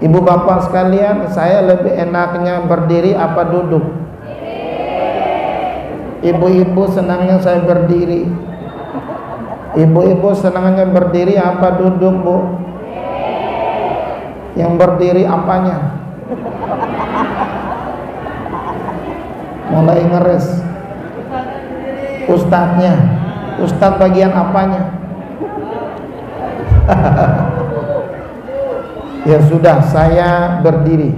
Ibu bapak sekalian, saya lebih enaknya berdiri apa duduk? Ibu-ibu senangnya saya berdiri. Ibu-ibu senangnya berdiri apa duduk, Bu? Yang berdiri apanya? Mulai ngeres. Ustadznya. Ustadz bagian apanya? Ya sudah, saya berdiri.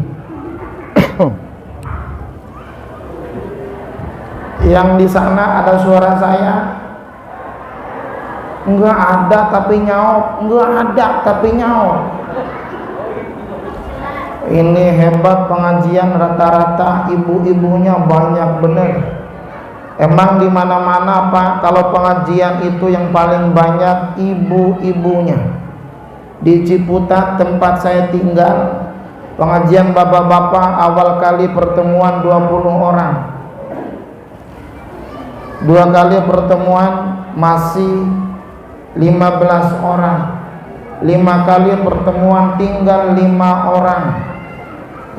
Yang di sana ada suara saya? Enggak ada tapi nyaut. Enggak ada tapi nyaut. Ini hebat pengajian, rata-rata ibu-ibunya banyak bener. Emang di mana-mana Pak, kalau pengajian itu yang paling banyak ibu-ibunya. Di Ciputat tempat saya tinggal, pengajian bapak-bapak awal kali pertemuan 20 orang. 2 kali pertemuan masih 15 orang. 5 kali pertemuan tinggal 5 orang.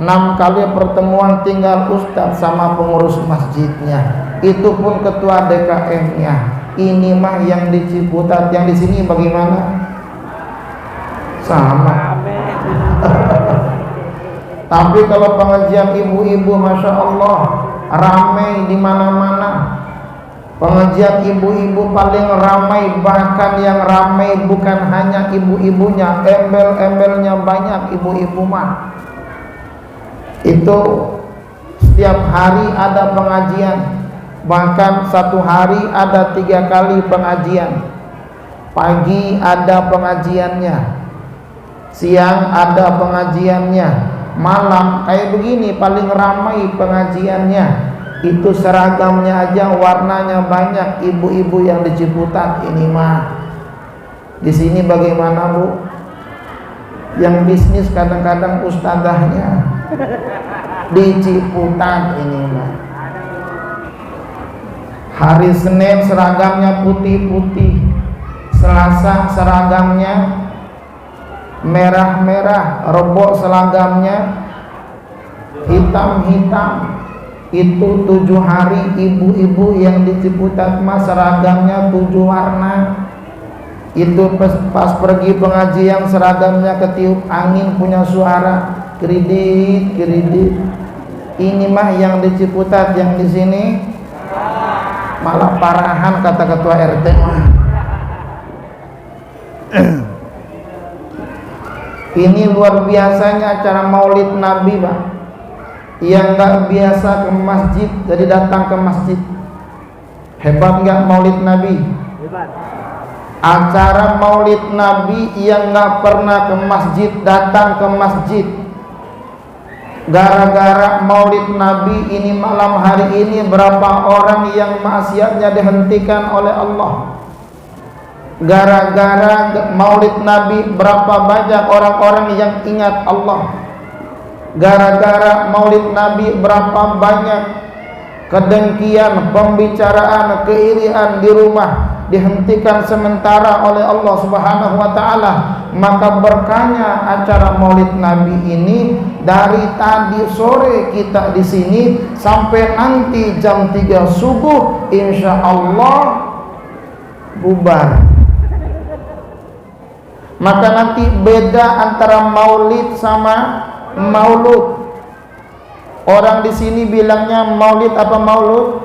6 kali pertemuan tinggal ustadz sama pengurus masjidnya. Itu pun ketua DKM-nya. Ini mah yang di Ciputat, yang di sini bagaimana? Sama. Tapi kalau pengajian ibu-ibu, masya Allah, ramai di mana-mana. Pengajian ibu-ibu paling ramai, bahkan yang ramai bukan hanya ibu-ibunya, embel-embelnya banyak ibu-ibu mah. Itu setiap hari ada pengajian, bahkan satu hari ada 3 kali pengajian. Pagi ada pengajiannya, siang ada pengajiannya, malam kayak begini paling ramai pengajiannya. Itu seragamnya aja warnanya banyak. Ibu-ibu yang di Ciputat ini mah. Di sini bagaimana, Bu? Yang bisnis kadang-kadang ustadzahnya di Ciputat ini mah. Hari Senin seragamnya putih-putih, Selasa seragamnya merah-merah, Rebo seragamnya hitam-hitam. Itu 7 hari ibu-ibu yang di Ciputat mas seragamnya 7 warna. Itu pas pergi pengajian seragamnya ketiup angin punya suara kredit kredit. Ini mah yang di Ciputat, yang di sini malah parahan kata ketua RT mah. Ini luar biasanya acara Maulid Nabi, Pak. Yang nggak biasa ke masjid jadi datang ke masjid. Hebat nggak Maulid Nabi? Hebat. Acara Maulid Nabi yang nggak pernah ke masjid datang ke masjid. Gara-gara Maulid Nabi ini malam hari ini berapa orang yang maksiatnya dihentikan oleh Allah. Gara-gara Maulid Nabi berapa banyak orang-orang yang ingat Allah. Gara-gara Maulid Nabi berapa banyak kedengkian, pembicaraan, keirian di rumah dihentikan sementara oleh Allah Subhanahu wa taala. Maka berkahnya acara Maulid Nabi ini dari tadi sore kita di sini sampai nanti jam 3 subuh insya Allah bubar. Maka nanti beda antara Maulid sama Maulud. Orang di sini bilangnya Maulid apa Maulud?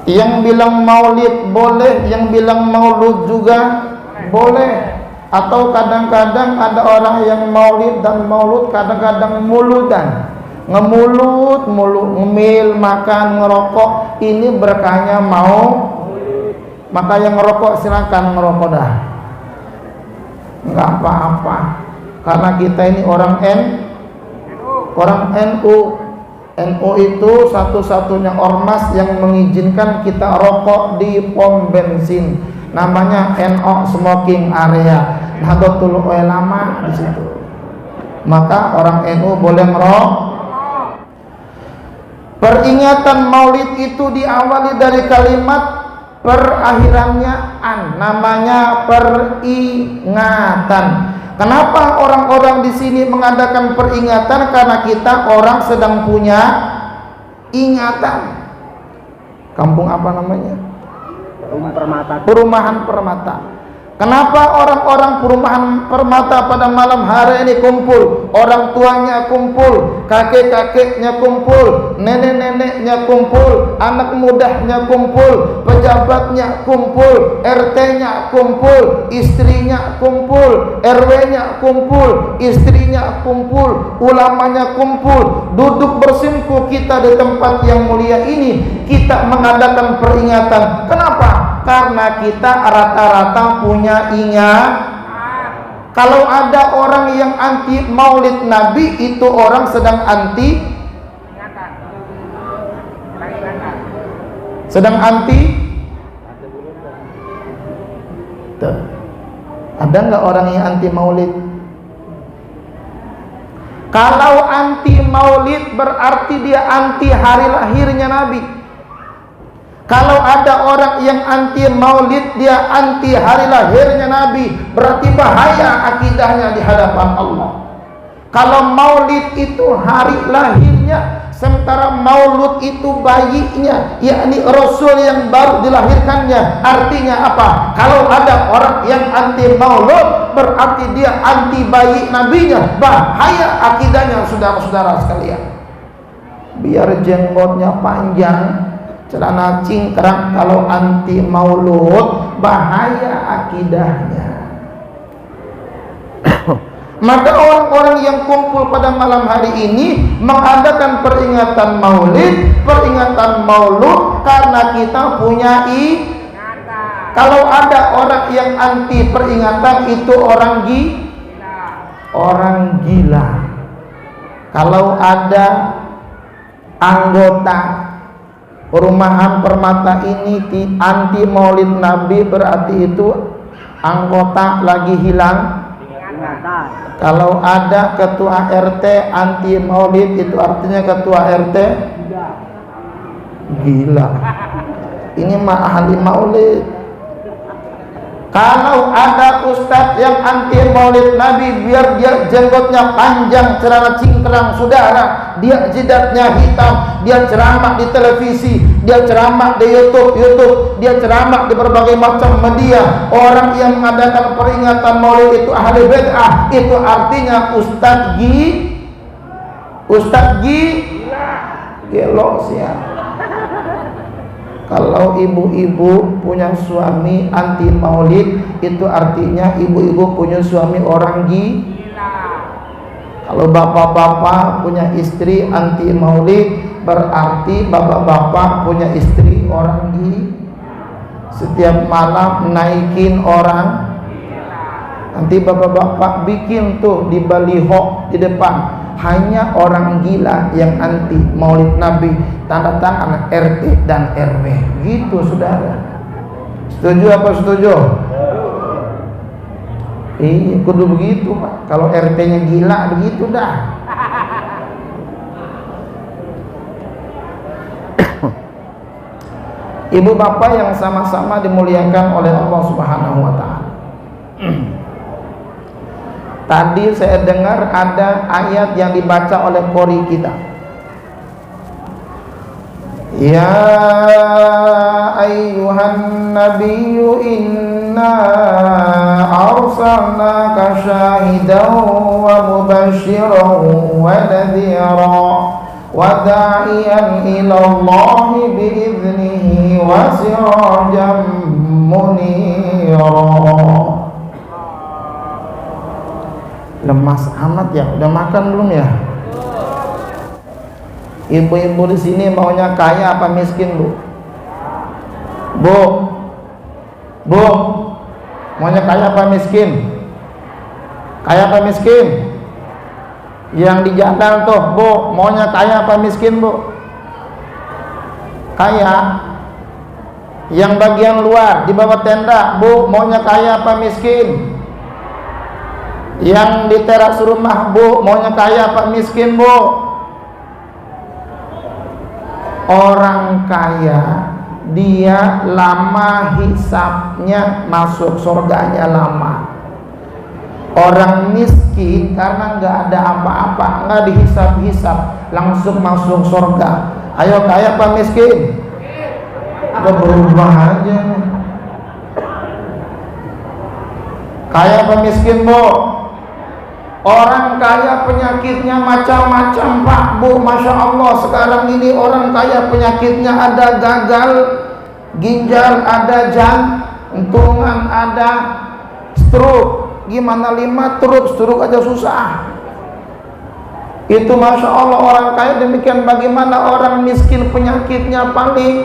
Yang bilang Maulid boleh, yang bilang Maulud juga boleh. Atau kadang-kadang ada orang yang Maulid dan Maulud kadang-kadang muludan. Ngemulut, ngemil, makan, ngerokok. Ini berkahnya mau. Maka yang ngerokok silakan ngerokok dah. Enggak apa-apa. Karena kita ini orang NU. NU itu satu-satunya ormas yang mengizinkan kita rokok di pom bensin. Namanya NU Smoking Area. Nahdlatul Ulama di situ. Maka orang NU boleh merokok. Peringatan Maulid itu diawali dari kalimat perakhirannya an, namanya peringatan. Kenapa orang-orang di sini mengadakan peringatan? Karena kita orang sedang punya ingatan. Kampung apa namanya? Perumahan Permata. Kenapa orang-orang Perumahan Permata pada malam hari ini kumpul? Orang tuanya kumpul, kakek-kakeknya kumpul, nenek-neneknya kumpul, anak mudanya kumpul, pejabatnya kumpul, RT-nya kumpul, istrinya kumpul, RW-nya kumpul, istrinya kumpul, ulamanya kumpul, duduk bersimpuh kita di tempat yang mulia ini. Kita mengadakan peringatan. Kenapa? Karena kita rata-rata punya ingat. Kalau ada orang yang anti maulid Nabi, itu orang sedang anti Tuh. Ada nggak orang yang anti maulid? Kalau anti maulid berarti dia anti hari lahirnya Nabi. Kalau ada orang yang anti maulid, dia anti hari lahirnya Nabi, berarti bahaya akidahnya di hadapan Allah. Kalau maulid itu hari lahirnya, sementara maulud itu bayinya, yakni Rasul yang baru dilahirkannya. Artinya apa? Kalau ada orang yang anti maulud, berarti dia anti bayi nabinya. Bahaya akidahnya, saudara-saudara sekalian. Biar jenggotnya panjang, celana cingkrang, kalau anti maulud bahaya akidahnya. Maka orang-orang yang kumpul pada malam hari ini mengadakan peringatan maulud karena kita punya ingatan. Kalau ada orang yang anti peringatan, itu orang gila. Kalau ada anggota Perumahan Permata ini anti maulid Nabi, berarti itu anggota lagi hilang. Kalau ada ketua RT anti maulid, itu artinya ketua RT gila. Ini mah ahli maulid. Kalau ada ustadz yang anti maulid Nabi, biar dia jenggotnya panjang, celana cingkrang, saudara, dia jidatnya hitam, dia ceramah di televisi, dia ceramah di YouTube, dia ceramah di berbagai macam media. Orang yang mengadakan peringatan maulid itu ahli bid'ah. Itu artinya ustadz gelo siap. Kalau ibu-ibu punya suami anti maulid, itu artinya ibu-ibu punya suami orang gila. Kalau bapak-bapak punya istri anti maulid, berarti bapak-bapak punya istri orang gila. Setiap malam naikin orang. Nanti bapak-bapak bikin tuh di baliho di depan, hanya orang gila yang anti maulid Nabi, tanda tangan RT dan RW. Gitu saudara. Setuju apa setuju? Iya, kudu begitu Pak. Kalau RT-nya gila begitu dah. Ibu bapak yang sama-sama dimuliakan oleh Allah Subhanahu wa taala. Tadi saya dengar ada ayat yang dibaca oleh qori kita. Ya ayyuhan nabiyyu inna arsalnaka syahidan wa mubasysyiran wa nadhira wa da'iyan ila Allah bi'idnihi wa sirajan munira. Lemas amat ya, udah makan belum ya? Ibu-ibu di sini maunya kaya apa miskin, Bu? Bu, maunya kaya apa miskin? Kaya apa miskin? Yang di jalan tuh, Bu, maunya kaya apa miskin, Bu? Kaya. Yang bagian luar di bawah tenda, Bu, maunya kaya apa miskin? Yang di teras rumah, Bu, maunya kaya apa miskin, Bu? Orang kaya, dia lama hisapnya, masuk surganya lama. Orang miskin karena nggak ada apa-apa, nggak dihisap-hisap, langsung masuk surga. Ayo kaya apa miskin? Udah berubah aja. Kaya apa miskin, Bu? Orang kaya penyakitnya macam-macam, Pak, Bu. Masya Allah, sekarang ini orang kaya penyakitnya ada gagal ginjal, ada jantungan, ada stroke. Gimana 5 stroke aja susah. Itu Masya Allah orang kaya. Demikian bagaimana orang miskin penyakitnya paling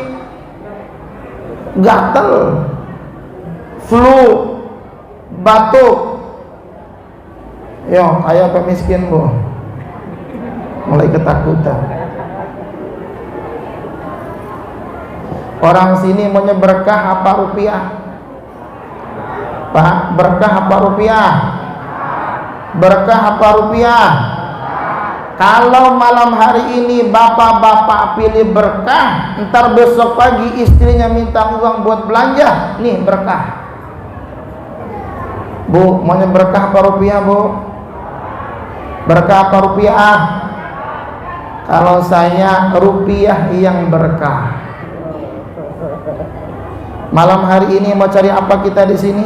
gatel, flu, batuk. Yo, kaya apa miskin, Bu? Mulai ketakutan. Orang sini maunya berkah apa rupiah? Pak, berkah apa rupiah? Berkah apa rupiah? Kalau malam hari ini bapak-bapak pilih berkah, ntar besok pagi istrinya minta uang buat belanja, nih berkah. Bu, maunya berkah apa rupiah, Bu? Berkah apa rupiah? Kalau saya rupiah yang berkah. Malam hari ini mau cari apa kita di sini?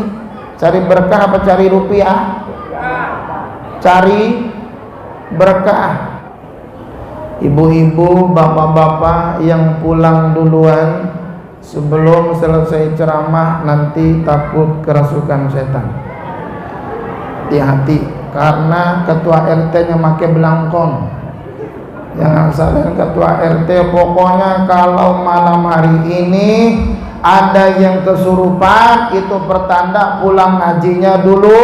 Cari berkah apa cari rupiah? Cari berkah. Ibu-ibu, bapak-bapak yang pulang duluan sebelum selesai ceramah, nanti takut kerasukan setan. Hati-hati, karena ketua RT-nya pakai belangkon. Jangan salah ketua RT. Pokoknya kalau malam hari ini ada yang kesurupan, itu pertanda pulang ngajinya dulu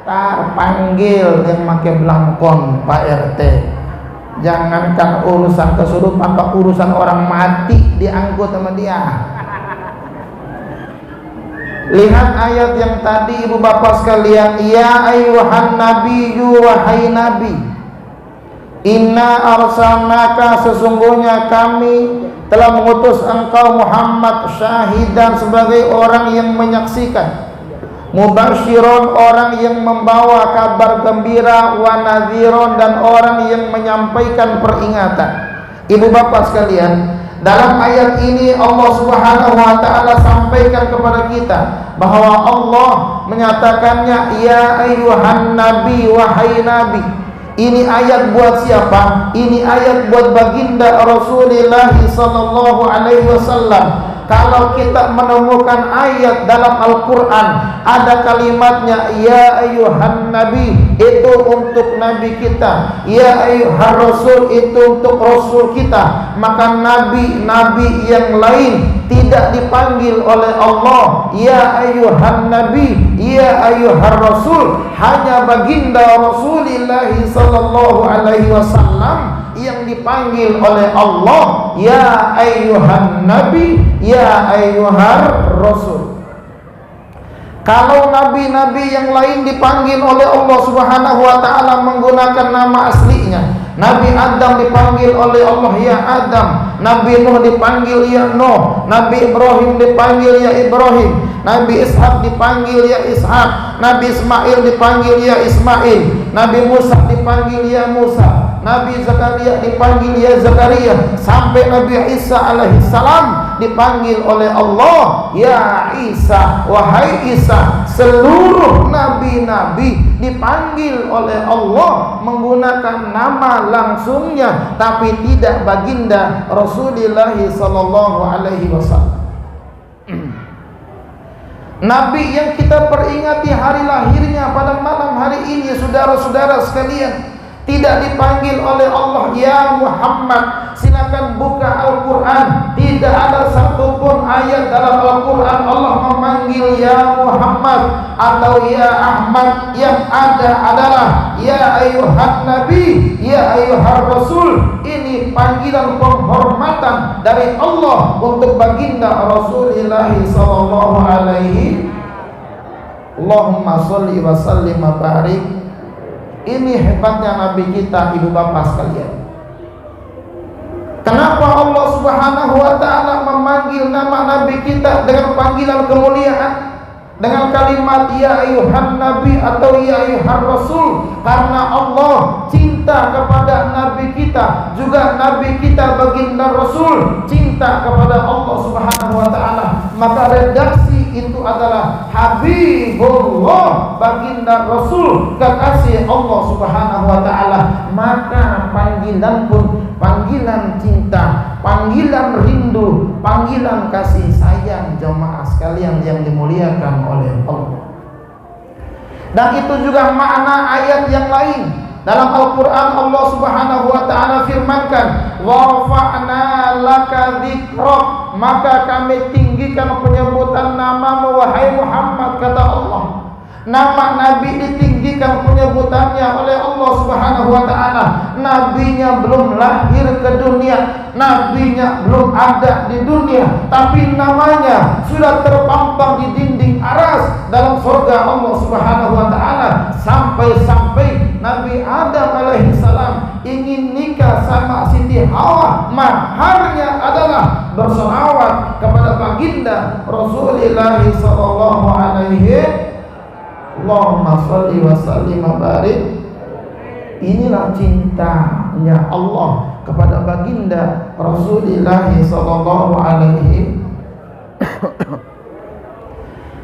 terpanggil yang pakai belangkon, Pak RT. Jangankan urusan kesurupan, Pak, urusan orang mati diangkut sama dia. Lihat ayat yang tadi, ibu bapak sekalian. Ya ayyuhan nabiyyu, wahai nabi, inna arsalnaka, sesungguhnya kami telah mengutus engkau Muhammad syahidan, sebagai orang yang menyaksikan, mubasyiron, orang yang membawa kabar gembira, wa nadhiron, dan orang yang menyampaikan peringatan. Ibu bapak sekalian, dalam ayat ini Allah Subhanahu wa taala sampaikan kepada kita bahwa Allah menyatakannya ya ayyuhan nabi, wahai nabi. Ini ayat buat siapa? Ini ayat buat baginda Rasulullah sallallahu alaihi wasallam. Kalau kita menemukan ayat dalam Al-Quran ada kalimatnya ya ayyuhan nabi, itu untuk nabi kita. Ya ayyuhan rasul, itu untuk rasul kita. Maka nabi-nabi yang lain tidak dipanggil oleh Allah ya ayyuhan nabi, ya ayyuhan rasul. Hanya baginda Rasulullah sallallahu alaihi wasallam yang dipanggil oleh Allah ya ayyuhan nabi, ya ayyuhar rasul. Kalau nabi-nabi yang lain dipanggil oleh Allah Subhanahu wa taala menggunakan nama aslinya. Nabi Adam dipanggil oleh Allah ya Adam, Nabi Nuh dipanggil ya Nuh, Nabi Ibrahim dipanggil ya Ibrahim, Nabi Ishak dipanggil ya Ishak, Nabi Ismail dipanggil ya Ismail, Nabi Musa dipanggil ya Musa, Nabi Zakaria dipanggil ya Zakaria, sampai Nabi Isa alaihissalam dipanggil oleh Allah ya Isa, wahai Isa. Seluruh nabi-nabi dipanggil oleh Allah menggunakan nama langsungnya, tapi tidak baginda Rasulullah sallallahu alaihi wasallam. Nabi yang kita peringati hari lahirnya pada malam hari ini, saudara-saudara sekalian, tidak dipanggil oleh Allah ya Muhammad. Silakan buka Al-Quran, tidak ada satupun ayat dalam Al-Quran Allah memanggil ya Muhammad atau ya Ahmad. Yang ada adalah ya ayyuhan nabi, ya ayyuhar rasul. Ini panggilan penghormatan dari Allah untuk baginda Rasulullah sallallahu alaihi. Allahumma sholli wa sallim wa barik. Ini hebatnya Nabi kita, ibu bapak sekalian. Kenapa Allah Subhanahu wa taala memanggil nama Nabi kita dengan panggilan kemuliaan? dengan kalimat ya ayuhan nabi atau ya ayuhan rasul, karena Allah cinta kepada nabi kita, juga nabi kita baginda rasul cinta kepada Allah Subhanahu wa taala. Maka redaksi itu adalah Habibullah, baginda rasul, kekasih Allah Subhanahu wa taala. Maka panggilan pun panggilan cinta, panggilan rindu, panggilan kasih sayang jemaah sekalian yang dimuliakan oleh Allah. Dan itu juga makna ayat yang lain. Dalam Al-Quran Allah Subhanahu wa ta'ala firmankan, wa rafa'na laka dzikrak, maka kami tinggikan penyebutan namamu wahai Muhammad, kata Allah. Nama Nabi ditinggikan penyebutannya oleh Allah Subhanahu wa ta'ala. Nabinya belum lahir ke dunia, nabinya belum ada di dunia, tapi namanya sudah terpampang di dinding aras dalam surga Allah Subhanahu wa ta'ala. Sampai-sampai Nabi Adam alaihi salam ingin nikah sama Siti Hawa, maharnya adalah berselawat kepada baginda Rasulullah sallallahu alaihi Allahumma sholli wa sallim wa barik. Inilah cintanya Allah kepada baginda Rasulullah sallallahu alaihi.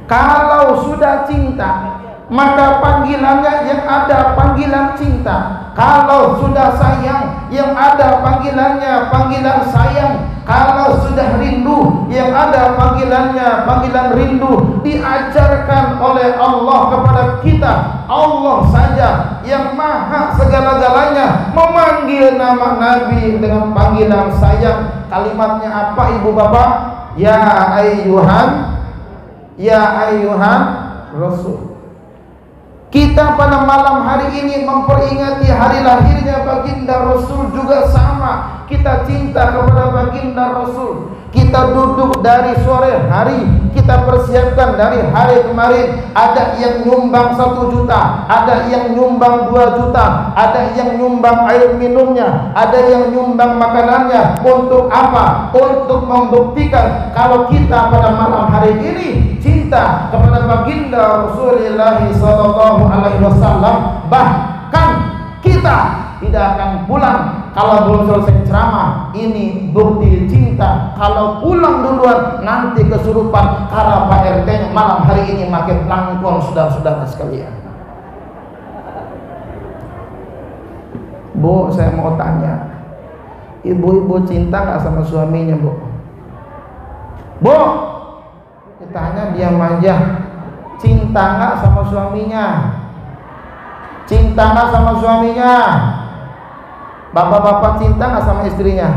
Kalau sudah cinta, maka panggilannya yang ada panggilan cinta. Kalau sudah sayang, yang ada panggilannya panggilan sayang. Kalau sudah rindu, yang ada panggilannya panggilan rindu. Diajarkan oleh Allah kepada kita. Allah saja yang maha segala-galanya memanggil nama Nabi dengan panggilan sayang. Kalimatnya apa ibu bapak? Ya ayyuhan Rasul. Kita pada malam hari ini memperingati hari lahirnya baginda Rasul juga sama. Kita cinta kepada baginda Rasul. Kita duduk dari sore hari, kita persiapkan dari hari kemarin. Ada yang nyumbang 1 juta, ada yang nyumbang 2 juta, ada yang nyumbang air minumnya, ada yang nyumbang makanannya. Untuk apa? Untuk membuktikan kalau kita pada malam hari ini cinta kepada baginda Rasulullah sallallahu alaihi wasallam. Bahkan kita tidak akan pulang kalau belum selesai ceramah. Ini bukti cinta. Kalau pulang duluan nanti kesurupan karena Pak RT malam hari ini makin pelangkon. Saudara-saudara sekalian, Bu, saya mau tanya, ibu-ibu cinta nggak sama suaminya, Bu? Bu, ditanya diam aja. Cinta nggak sama suaminya? Cinta nggak sama suaminya? Bapak-bapak cinta nggak sama istrinya?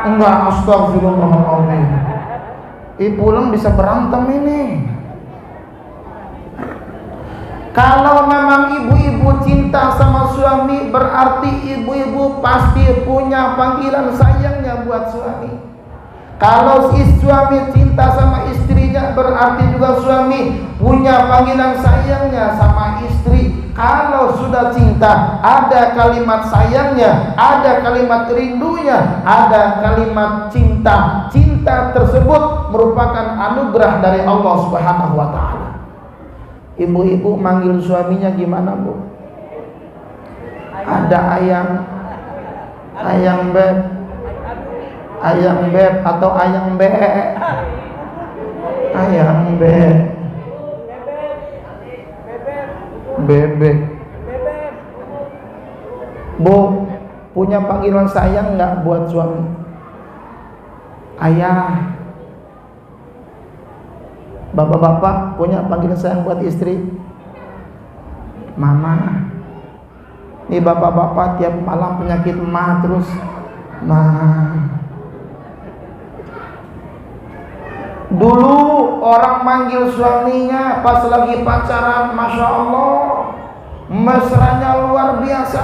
Enggak, astagfirullahaladzim. Pulang bisa berantem ini. Kalau memang ibu-ibu cinta sama suami, berarti ibu-ibu pasti punya panggilan sayangnya buat suami. Kalau suami cinta sama istrinya, berarti juga suami punya panggilan sayangnya sama istri. Kalau sudah cinta, ada kalimat sayangnya, ada kalimat rindunya, ada kalimat cinta. Cinta tersebut merupakan anugerah dari Allah Subhanahu wa ta'ala. Ibu-ibu manggil suaminya gimana, Bu? Ada ayang beb, ayang beb atau ayang be, ayang be, bebek. Bu, punya panggilan sayang nggak buat suami? Ayah. Bapak-bapak punya panggilan sayang buat istri? Mama. Ini bapak-bapak tiap malam penyakit mah terus. Dulu orang manggil suaminya pas lagi pacaran, Masya Allah, mesranya luar biasa.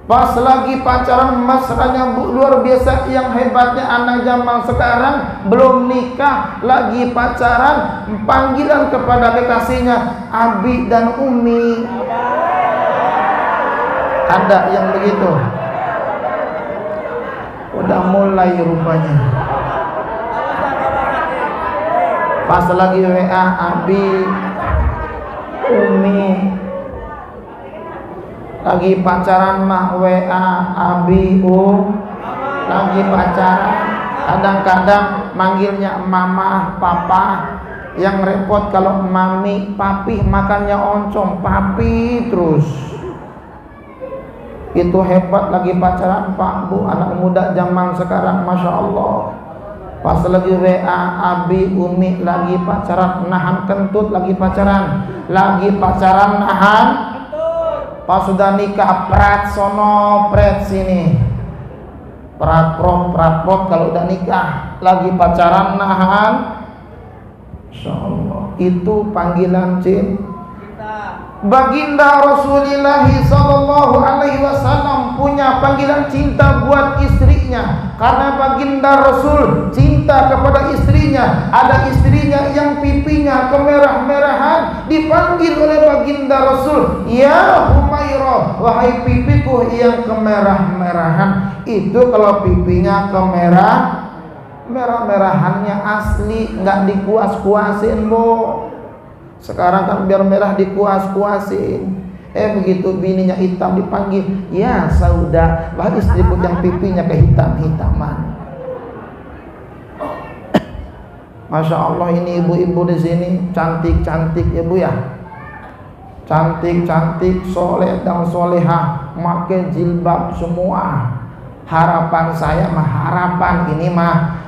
Pas lagi pacaran mesranya luar biasa. Yang hebatnya anak zaman sekarang belum nikah, lagi pacaran, panggilan kepada kekasihnya Abi dan Umi. Ada yang begitu. Udah mulai rupanya. Pas lagi WA Abi Umi lagi pacaran mah WA Abi lagi pacaran. Kadang-kadang manggilnya mama, papa. Yang repot kalau mami, papi makannya oncom, papi terus. Itu hebat lagi pacaran Pak Bu, anak muda zaman sekarang, Masya Allah. Pas lagi WA Abi Umi lagi pacaran, nahan kentut lagi pacaran, nahan. Pas sudah nikah prat sono prat sini, prat prot kalau udah nikah lagi pacaran nahan. Masya Allah, itu panggilan cinta. Baginda Rasulullah sallallahu alaihi wasallam punya panggilan cinta buat istrinya, karena baginda Rasul cinta kepada istrinya. Ada istrinya yang pipinya kemerah-merahan, dipanggil oleh baginda Rasul, "Ya Humairah, wahai pipiku yang kemerah-merahan." Itu kalau pipinya merah-merahannya asli, nggak dikuas-kuasin, Bu. Sekarang kan biar merah dikuas-kuasin. Begitu bininya hitam dipanggil, "Ya Sauda," lah istri yang pipinya kehitam-hitaman. Masya Allah, ini ibu-ibu di sini cantik-cantik ya Bu ya. Cantik-cantik, soleh dan solehah, pakai jilbab semua. Harapan saya ini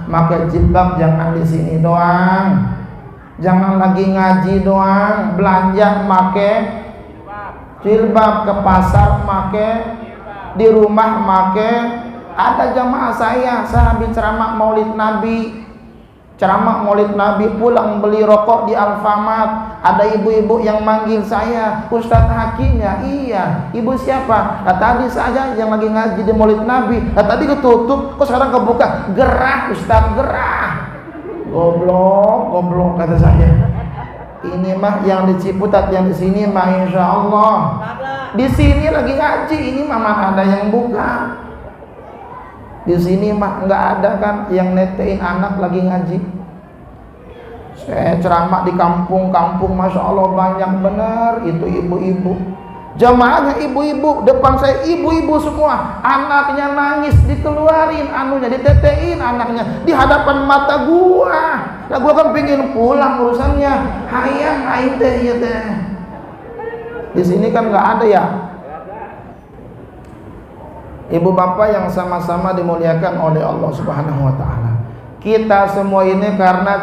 pakai jilbab jangan di sini doang. Jangan lagi ngaji doang, belanja make jilbab, ke pasar make, di rumah make. Ada jamaah saya habis ceramah Maulid Nabi pulang beli rokok di Alfamart. Ada ibu-ibu yang manggil saya, "Ustadz Hakim ya?" "Iya." "Ibu siapa?" "Nah, tadi saja yang lagi ngaji di Maulid Nabi. Nah, tadi ketutup, kok sekarang kebuka?" "Gerah Ustadz, gerah." Goblok kata saya. Ini mah yang di Ciputat, yang di sini mah insya Allah. Di sini lagi ngaji, ini mah ada yang buka. Di sini mah nggak ada kan yang netein anak lagi ngaji. Saya ceramah di kampung-kampung, Masya Allah banyak bener itu ibu-ibu. Jamaahnya ibu-ibu, depan saya ibu-ibu semua. Anaknya nangis, dikeluarin anunya, ditetein anaknya di hadapan mata gua. Lah gua kan pingin pulang urusannya. Hayang aing teh ieu teh. Di sini kan nggak ada ya. Ibu bapak yang sama-sama dimuliakan oleh Allah Subhanahu wa taala. Kita semua ini karena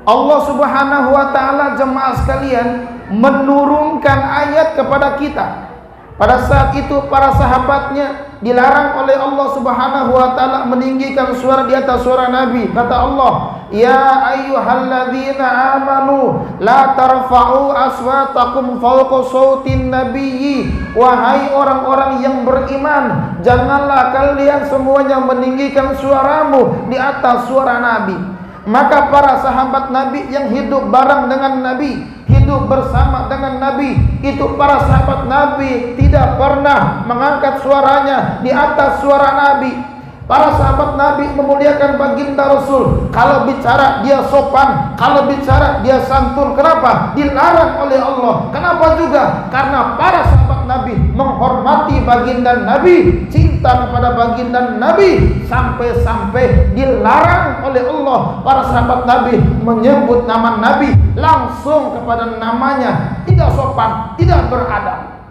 Allah Subhanahu wa taala, jemaah sekalian, menurunkan ayat kepada kita. Pada saat itu para sahabatnya dilarang oleh Allah Subhanahu wa taala meninggikan suara di atas suara Nabi. Kata Allah, "Ya ayyuhalladzina amanu la tarfa'u aswatakum fawqa sautin nabiyyi." Wahai orang-orang yang beriman, janganlah kalian semuanya meninggikan suaramu di atas suara Nabi. Maka para sahabat Nabi yang hidup bareng dengan Nabi, hidup bersama dengan Nabi, itu para sahabat Nabi tidak pernah mengangkat suaranya di atas suara Nabi. Para sahabat Nabi memuliakan baginda Rasul. Kalau bicara dia sopan, kalau bicara dia santun. Kenapa? Dilarang oleh Allah. Kenapa juga? Karena para sahabat Nabi menghormati baginda Nabi, cinta kepada baginda Nabi, sampai-sampai dilarang oleh Allah para sahabat Nabi menyebut nama Nabi langsung kepada namanya. Tidak sopan, tidak beradab.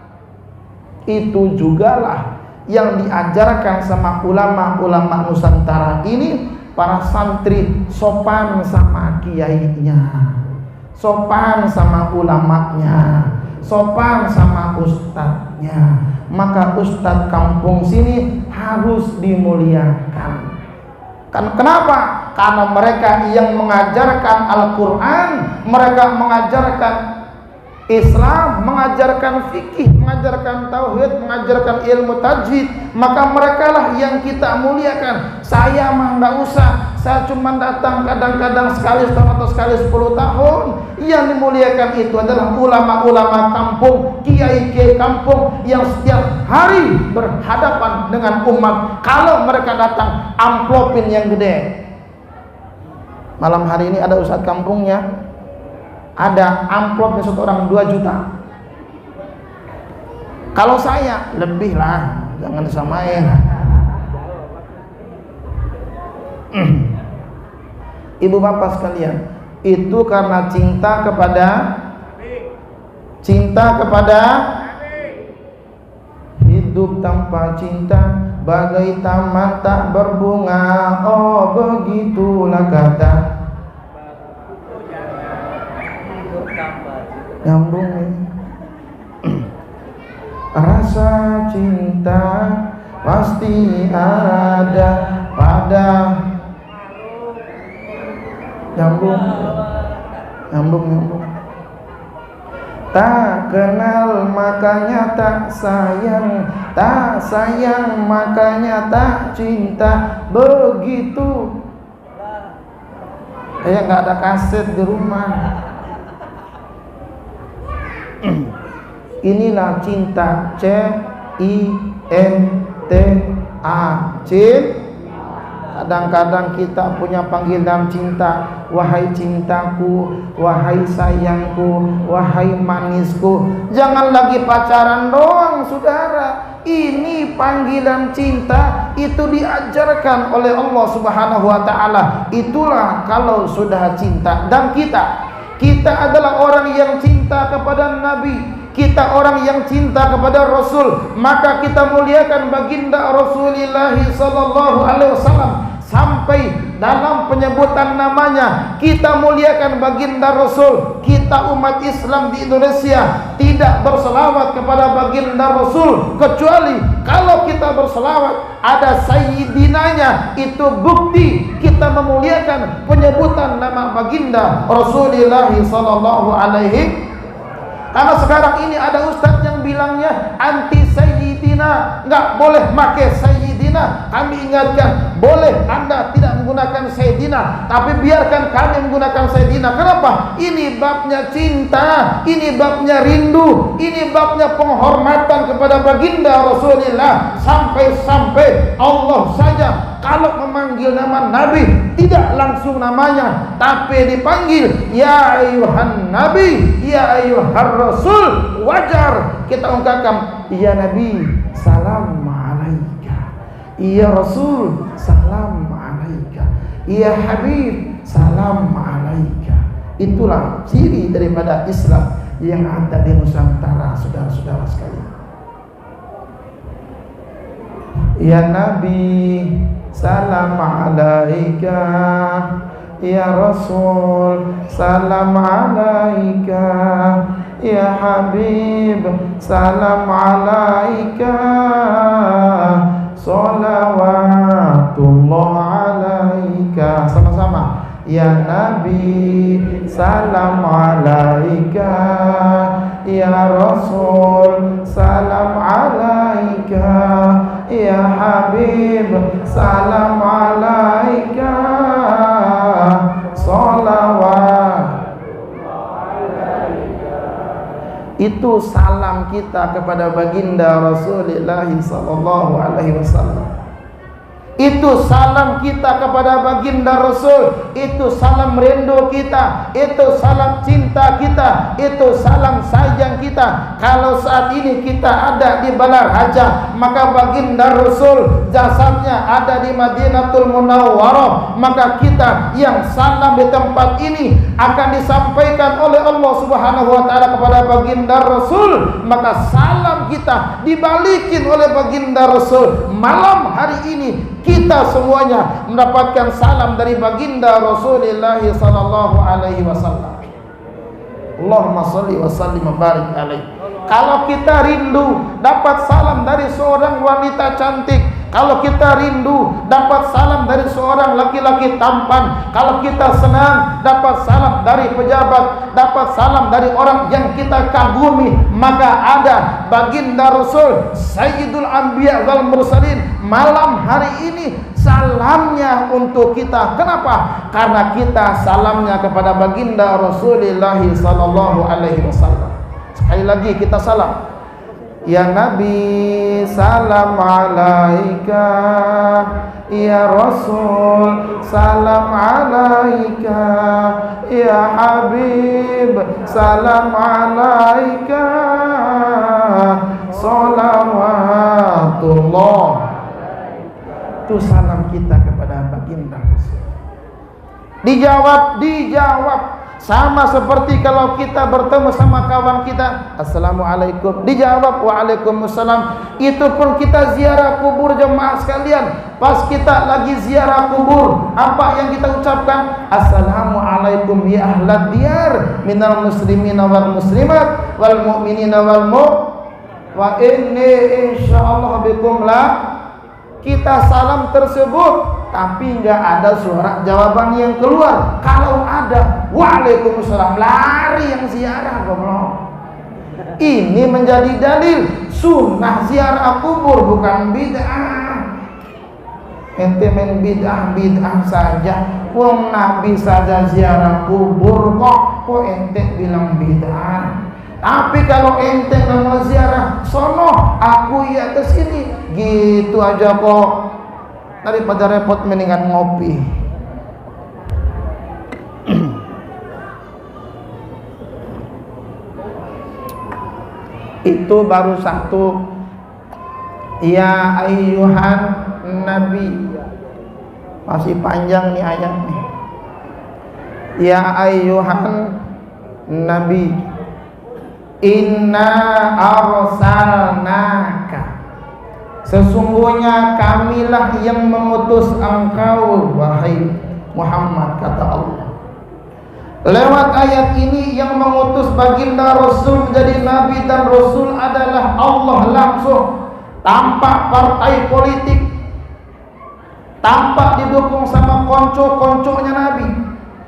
Itu jugalah yang diajarkan sama ulama-ulama Nusantara ini. Para santri sopan sama kiainya, sopan sama ulamanya, sopan sama ustadznya. Maka ustadz kampung sini harus dimuliakan. Kenapa? Karena mereka yang mengajarkan Al-Quran, mereka mengajarkan Islam, mengajarkan fikih, mengajarkan tauhid, mengajarkan ilmu tajwid. Maka mereka lah yang kita muliakan. Saya mah nggak usah, saya cuma datang kadang-kadang sekali setahun atau sekali 10 tahun. Yang dimuliakan itu adalah ulama-ulama kampung, kiai-kiai kampung yang setiap hari berhadapan dengan umat. Kalau mereka datang, amplopin yang gede. Malam hari ini ada ustadz kampungnya, ada amplopnya satu orang 2 juta. Kalau saya lebih lah, jangan disamain. Ibu bapak sekalian, itu karena cinta kepada hidup tanpa cinta bagai taman tak berbunga. Oh begitulah kata. Nyambung. Rasa cinta pasti ada pada. Nyambung. Tak kenal makanya tak sayang, tak sayang makanya tak cinta. Begitu. Kayak nggak ada kaset di rumah. Inilah cinta, C-I-N-T-A, cinta. Kadang-kadang kita punya panggilan cinta. Wahai cintaku, wahai sayangku, wahai manisku. Jangan lagi pacaran doang, saudara. Ini panggilan cinta, itu diajarkan oleh Allah Subhanahu wa ta'ala. Itulah kalau sudah cinta. Dan kita adalah orang yang cinta kepada Nabi, kita orang yang cinta kepada Rasul, maka kita muliakan baginda Rasulullah sallallahu alaihi wasallam sampai dalam penyebutan namanya. Kita muliakan baginda Rasul. Kita umat Islam di Indonesia tidak berselawat kepada baginda Rasul kecuali kalau kita berselawat ada sayyidinanya. Itu bukti kita memuliakan penyebutan nama baginda Rasulullah sallallahu alaihi. Karena sekarang ini ada ustadz yang bilangnya anti sayyidina, nggak boleh pakai sayyidina. Kami ingatkan, boleh Anda tidak menggunakan sayyidina, tapi biarkan kami menggunakan sayyidina. Kenapa? Ini babnya cinta, ini babnya rindu, ini babnya penghormatan kepada baginda Rasulullah. Sampai-sampai Allah saja kalau memanggil nama Nabi tidak langsung namanya, tapi dipanggil ya ayuhan Nabi, ya ayuhar Rasul. Wajar kita ungkapkan ya Nabi salam alaika, ya Rasul salam alaika, ya Habib salam alaika. Itulah ciri daripada Islam yang ada di Nusantara, saudara-saudara sekalian. Ya Nabi salam alaika, ya Rasul salam alaika, ya Habib salam alaika, salawatullah alaika. Sama-sama. Ya Nabi salam alaika, ya Rasul salam alaika, ya Habib salam alaika, salawat. Itu salam kita kepada baginda Rasulullah sallallahu alaihi wasallam. Itu salam kita kepada baginda Rasul. Itu salam rindu kita, itu salam cinta kita, itu salam sayang kita. Kalau saat ini kita ada di Balarhaja, maka baginda Rasul jasadnya ada di Madinatul Munawwarah, maka kita yang salam di tempat ini akan disampaikan oleh Allah Subhanahu wa taala kepada baginda Rasul. Maka salam kita dibalikin oleh baginda Rasul. Malam hari ini kita semuanya mendapatkan salam dari baginda Rasulullah sallallahu alaihi wasallam. Allahumma shalli wa sallim wa barik alaihi. Kalau kita rindu dapat salam dari seorang wanita cantik, kalau kita rindu dapat salam dari seorang laki-laki tampan, kalau kita senang dapat salam dari pejabat, dapat salam dari orang yang kita kagumi, maka ada baginda Rasul Sayyidul Anbiya wal Mursalin. Malam hari ini salamnya untuk kita. Kenapa? Karena kita salamnya kepada baginda Rasulullah sallallahu alaihi wasallam. Sekali lagi kita salam. Ya Nabi salam alaika, ya Rasul salam alaika, ya Habib salam alaika, salawatullah. Itu salam kita kepada baginda Rasul. Dijawab sama seperti kalau kita bertemu sama kawan kita, assalamualaikum, dijawab waalaikumsalam. Itu pun kita ziarah kubur jemaah sekalian. Pas kita lagi ziarah kubur, apa yang kita ucapkan? Assalamualaikum ya ahlad diyar minal muslimina wal muslimat wal mu'minina wal wa inni insyaallah bikum la. Kita salam tersebut, tapi nggak ada suara jawaban yang keluar. Kalau ada, waalaikumsalam, lari yang ziarah goblok. Ini menjadi dalil sunnah ziarah kubur, bukan bid'ah. Ente main bid'ah saja. Wong Nabi saja ziarah kubur kok ente bilang bid'ah. Tapi kalau ente mau ziarah sono, aku ya ke sini, gitu aja kok. Daripada repot mendingan ngopi. Itu baru satu. Ya ayyuhan nabi. Masih panjang nih ayat nih. Ya ayyuhan nabi, inna arsalnaka, sesungguhnya kamilah yang mengutus engkau wahai Muhammad, kata Allah. Lewat ayat ini yang mengutus baginda Rasul menjadi nabi dan rasul adalah Allah langsung, tanpa partai politik, tanpa didukung sama konco-konconya nabi.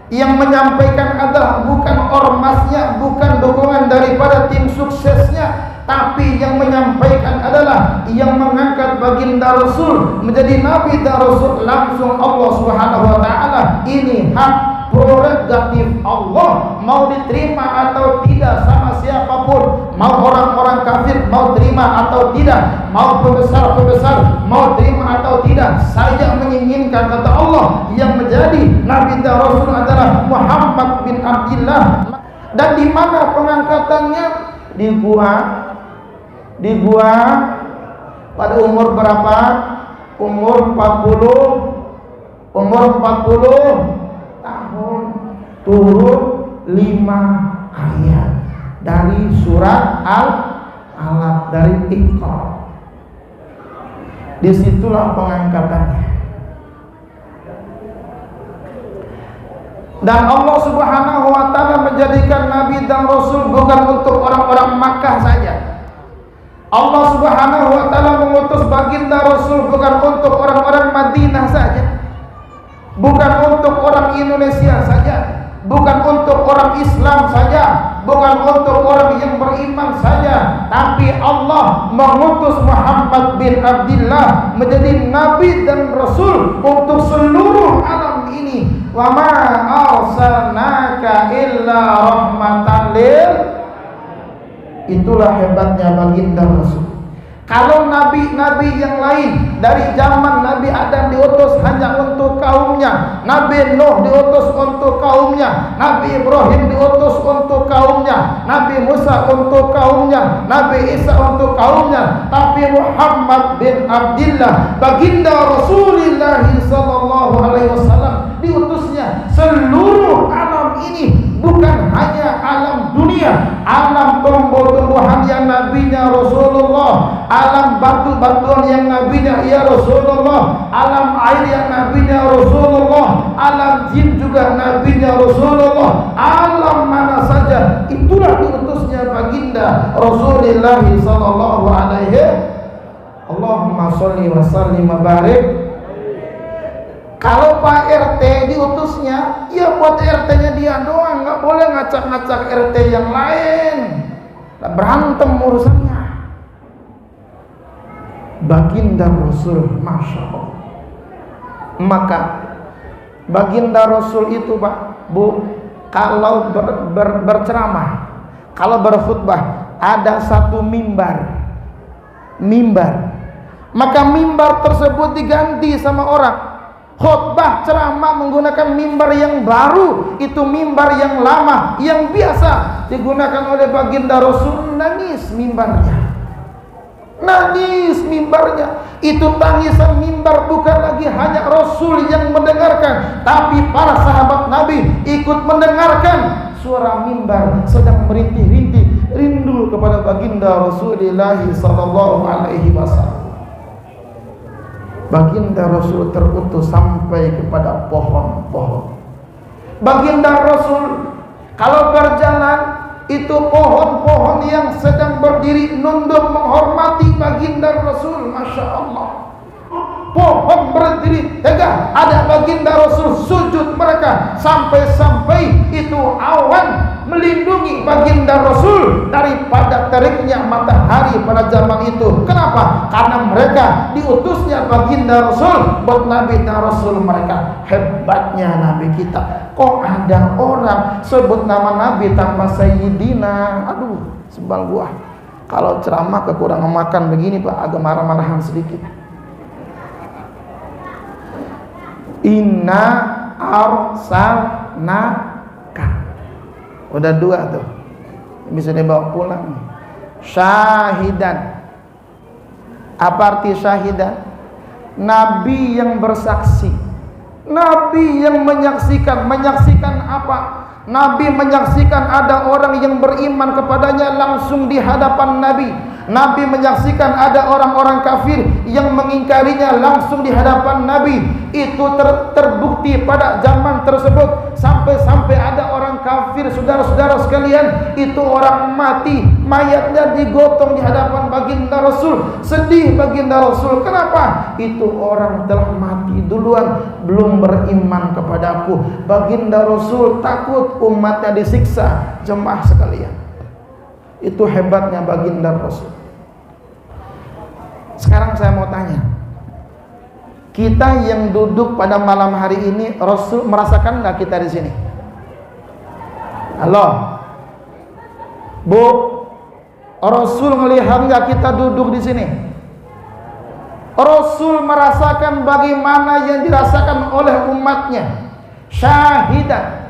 Yang menyampaikan adalah bukan ormasnya, bukan dukungan daripada tim suksesnya, tapi yang menyampaikan adalah yang mengangkat baginda Rasul menjadi nabi dan rasul langsung Allah Subhanahu wa taala. Ini hak prerogatif Allah, mau diterima atau tidak sama siapapun, mau orang-orang kafir mau terima atau tidak, mau pembesar-pembesar mau terima atau tidak, saya menginginkan, kata Allah, yang menjadi nabi dan rasul adalah Muhammad bin Abdillah. Dan di mana pengangkatannya? Di gua pada umur berapa? Umur 40 tahun, turun 5 ayat dari surat Al-Alaq, dari Iqra. Disitulah pengangkatannya. Dan Allah Subhanahu wa taala menjadikan nabi dan rasul bukan untuk orang-orang Makkah saja. Allah Subhanahu wa taala mengutus baginda Rasul bukan untuk orang-orang Madinah saja, bukan untuk orang Indonesia saja, bukan untuk orang Islam saja, bukan untuk orang yang beriman saja, tapi Allah mengutus Muhammad bin Abdillah menjadi nabi dan rasul untuk seluruh alam ini. Wa ma arsalnaka illa rahmatan lil. Itulah hebatnya baginda Rasul. Kalau nabi-nabi yang lain dari zaman Nabi Adam diutus hanya untuk kaumnya, Nabi Nuh diutus untuk kaumnya, Nabi Ibrahim diutus untuk kaumnya, Nabi Musa untuk kaumnya, Nabi Isa untuk kaumnya, tapi Muhammad bin Abdillah, baginda Rasulullah sallallahu alaihi wasallam, diutusnya seluruh alam ini, bukan hanya alam dunia, alam tumbuh-tumbuhan yang nabinya Rasulullah, alam batu-batuan yang nabinya ya Rasulullah, alam air yang nabinya Rasulullah, alam jin juga nabinya Rasulullah, alam mana saja itulah diutusnya baginda Rasulullah sallallahu alaihi. Allahumma sholli wa sallim wa barik. Kalau Pak RT diutusnya, ya buat RT-nya dia doang, nggak boleh ngacak-ngacak RT yang lain. Berantem urusannya. Baginda Rasul, Masya Allah. Maka baginda Rasul itu Pak, Bu, kalau berceramah, kalau berkhutbah, ada satu mimbar mimbar. Maka mimbar tersebut diganti sama orang. Khutbah ceramah menggunakan mimbar yang baru, itu mimbar yang lama, yang biasa digunakan oleh baginda Rasul. Nangis mimbarnya, nangis mimbarnya. Itu tangisan mimbar bukan lagi hanya Rasul yang mendengarkan, tapi para sahabat Nabi ikut mendengarkan. Suara mimbar sedang merintih-rintih rindu kepada baginda Rasulullah sallallahu alaihi wasallam. Baginda Rasul terutus sampai kepada pohon-pohon. Baginda Rasul kalau berjalan, itu pohon-pohon yang sedang berdiri nunduk menghormati baginda Rasul. Masya Allah, pohon berdiri tegak, ada baginda Rasul sujud mereka, sampai-sampai itu awan melindungi baginda Rasul daripada teriknya matahari pada zaman itu. Kenapa? Karena mereka diutusnya baginda Rasul buat Nabi dan Rasul mereka. Hebatnya Nabi kita. Kok ada orang sebut nama Nabi tanpa Sayyidina? Aduh, sebal gua. Kalau ceramah kekurangan makan begini Pak, agak marah-marahan sedikit. Inna arsalnaka, udah dua tuh, bisa dibawa pulang. Syahidan, apa arti syahidan? Nabi yang bersaksi, Nabi yang menyaksikan. Menyaksikan apa? Nabi menyaksikan ada orang yang beriman kepadanya langsung di hadapan Nabi. Nabi menyaksikan ada orang-orang kafir yang mengingkarinya langsung di hadapan Nabi. Itu terbukti pada zaman tersebut. Sampai-sampai ada orang kafir, saudara-saudara sekalian, itu orang mati, mayatnya digotong di hadapan baginda Rasul. Sedih baginda Rasul. Kenapa? Itu orang telah mati duluan, belum beriman kepadaku. Baginda Rasul takut umatnya disiksa. Jemaah sekalian, itu hebatnya baginda Rasul. Sekarang saya mau tanya, kita yang duduk pada malam hari ini, Rasul merasakan nggak kita di sini? Halo, Bu, Rasul melihat nggak kita duduk di sini? Rasul merasakan bagaimana yang dirasakan oleh umatnya. Syahidan.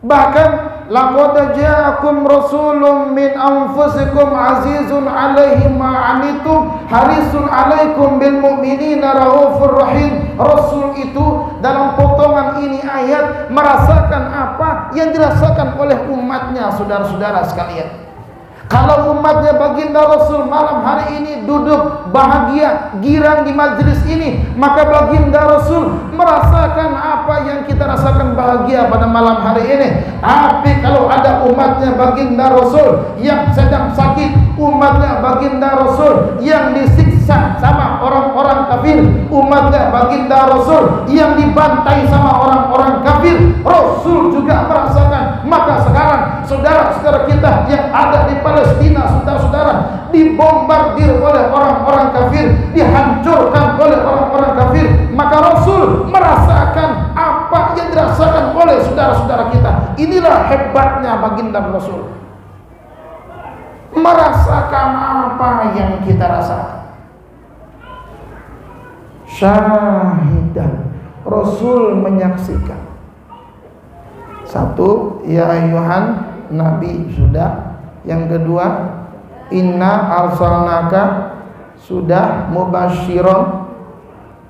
Bahkan laqad ja'akum rasulun min anfusikum azizun 'alaihi ma 'anittum harisun 'alaikum bil mu'minina raufur rahim. Rasul itu dalam potongan ini ayat merasakan apa yang dirasakan oleh umatnya, saudara-saudara sekalian. Kalau umatnya baginda Rasul malam hari ini duduk bahagia, girang di majelis ini, maka baginda Rasul merasakan apa yang kita rasakan bahagia pada malam hari ini. Tapi kalau ada umatnya baginda Rasul yang sedang sakit, umatnya baginda Rasul yang disiksa sama orang-orang kafir, umatnya baginda Rasul yang dibantai sama orang-orang kafir, Rasul juga merasakan. Maka sekarang saudara-saudara kita yang ada di Palestina, saudara-saudara, dibombardir oleh orang-orang kafir, dihancurkan oleh orang-orang kafir, maka Rasul merasakan apa yang dirasakan oleh saudara-saudara kita. Inilah hebatnya baginda Rasul, merasakan apa yang kita rasakan. Syahidan, Rasul menyaksikan. Satu, ya ayuhan Nabi, sudah. Yang kedua, inna arsalnaka, sudah. Mubasyiron,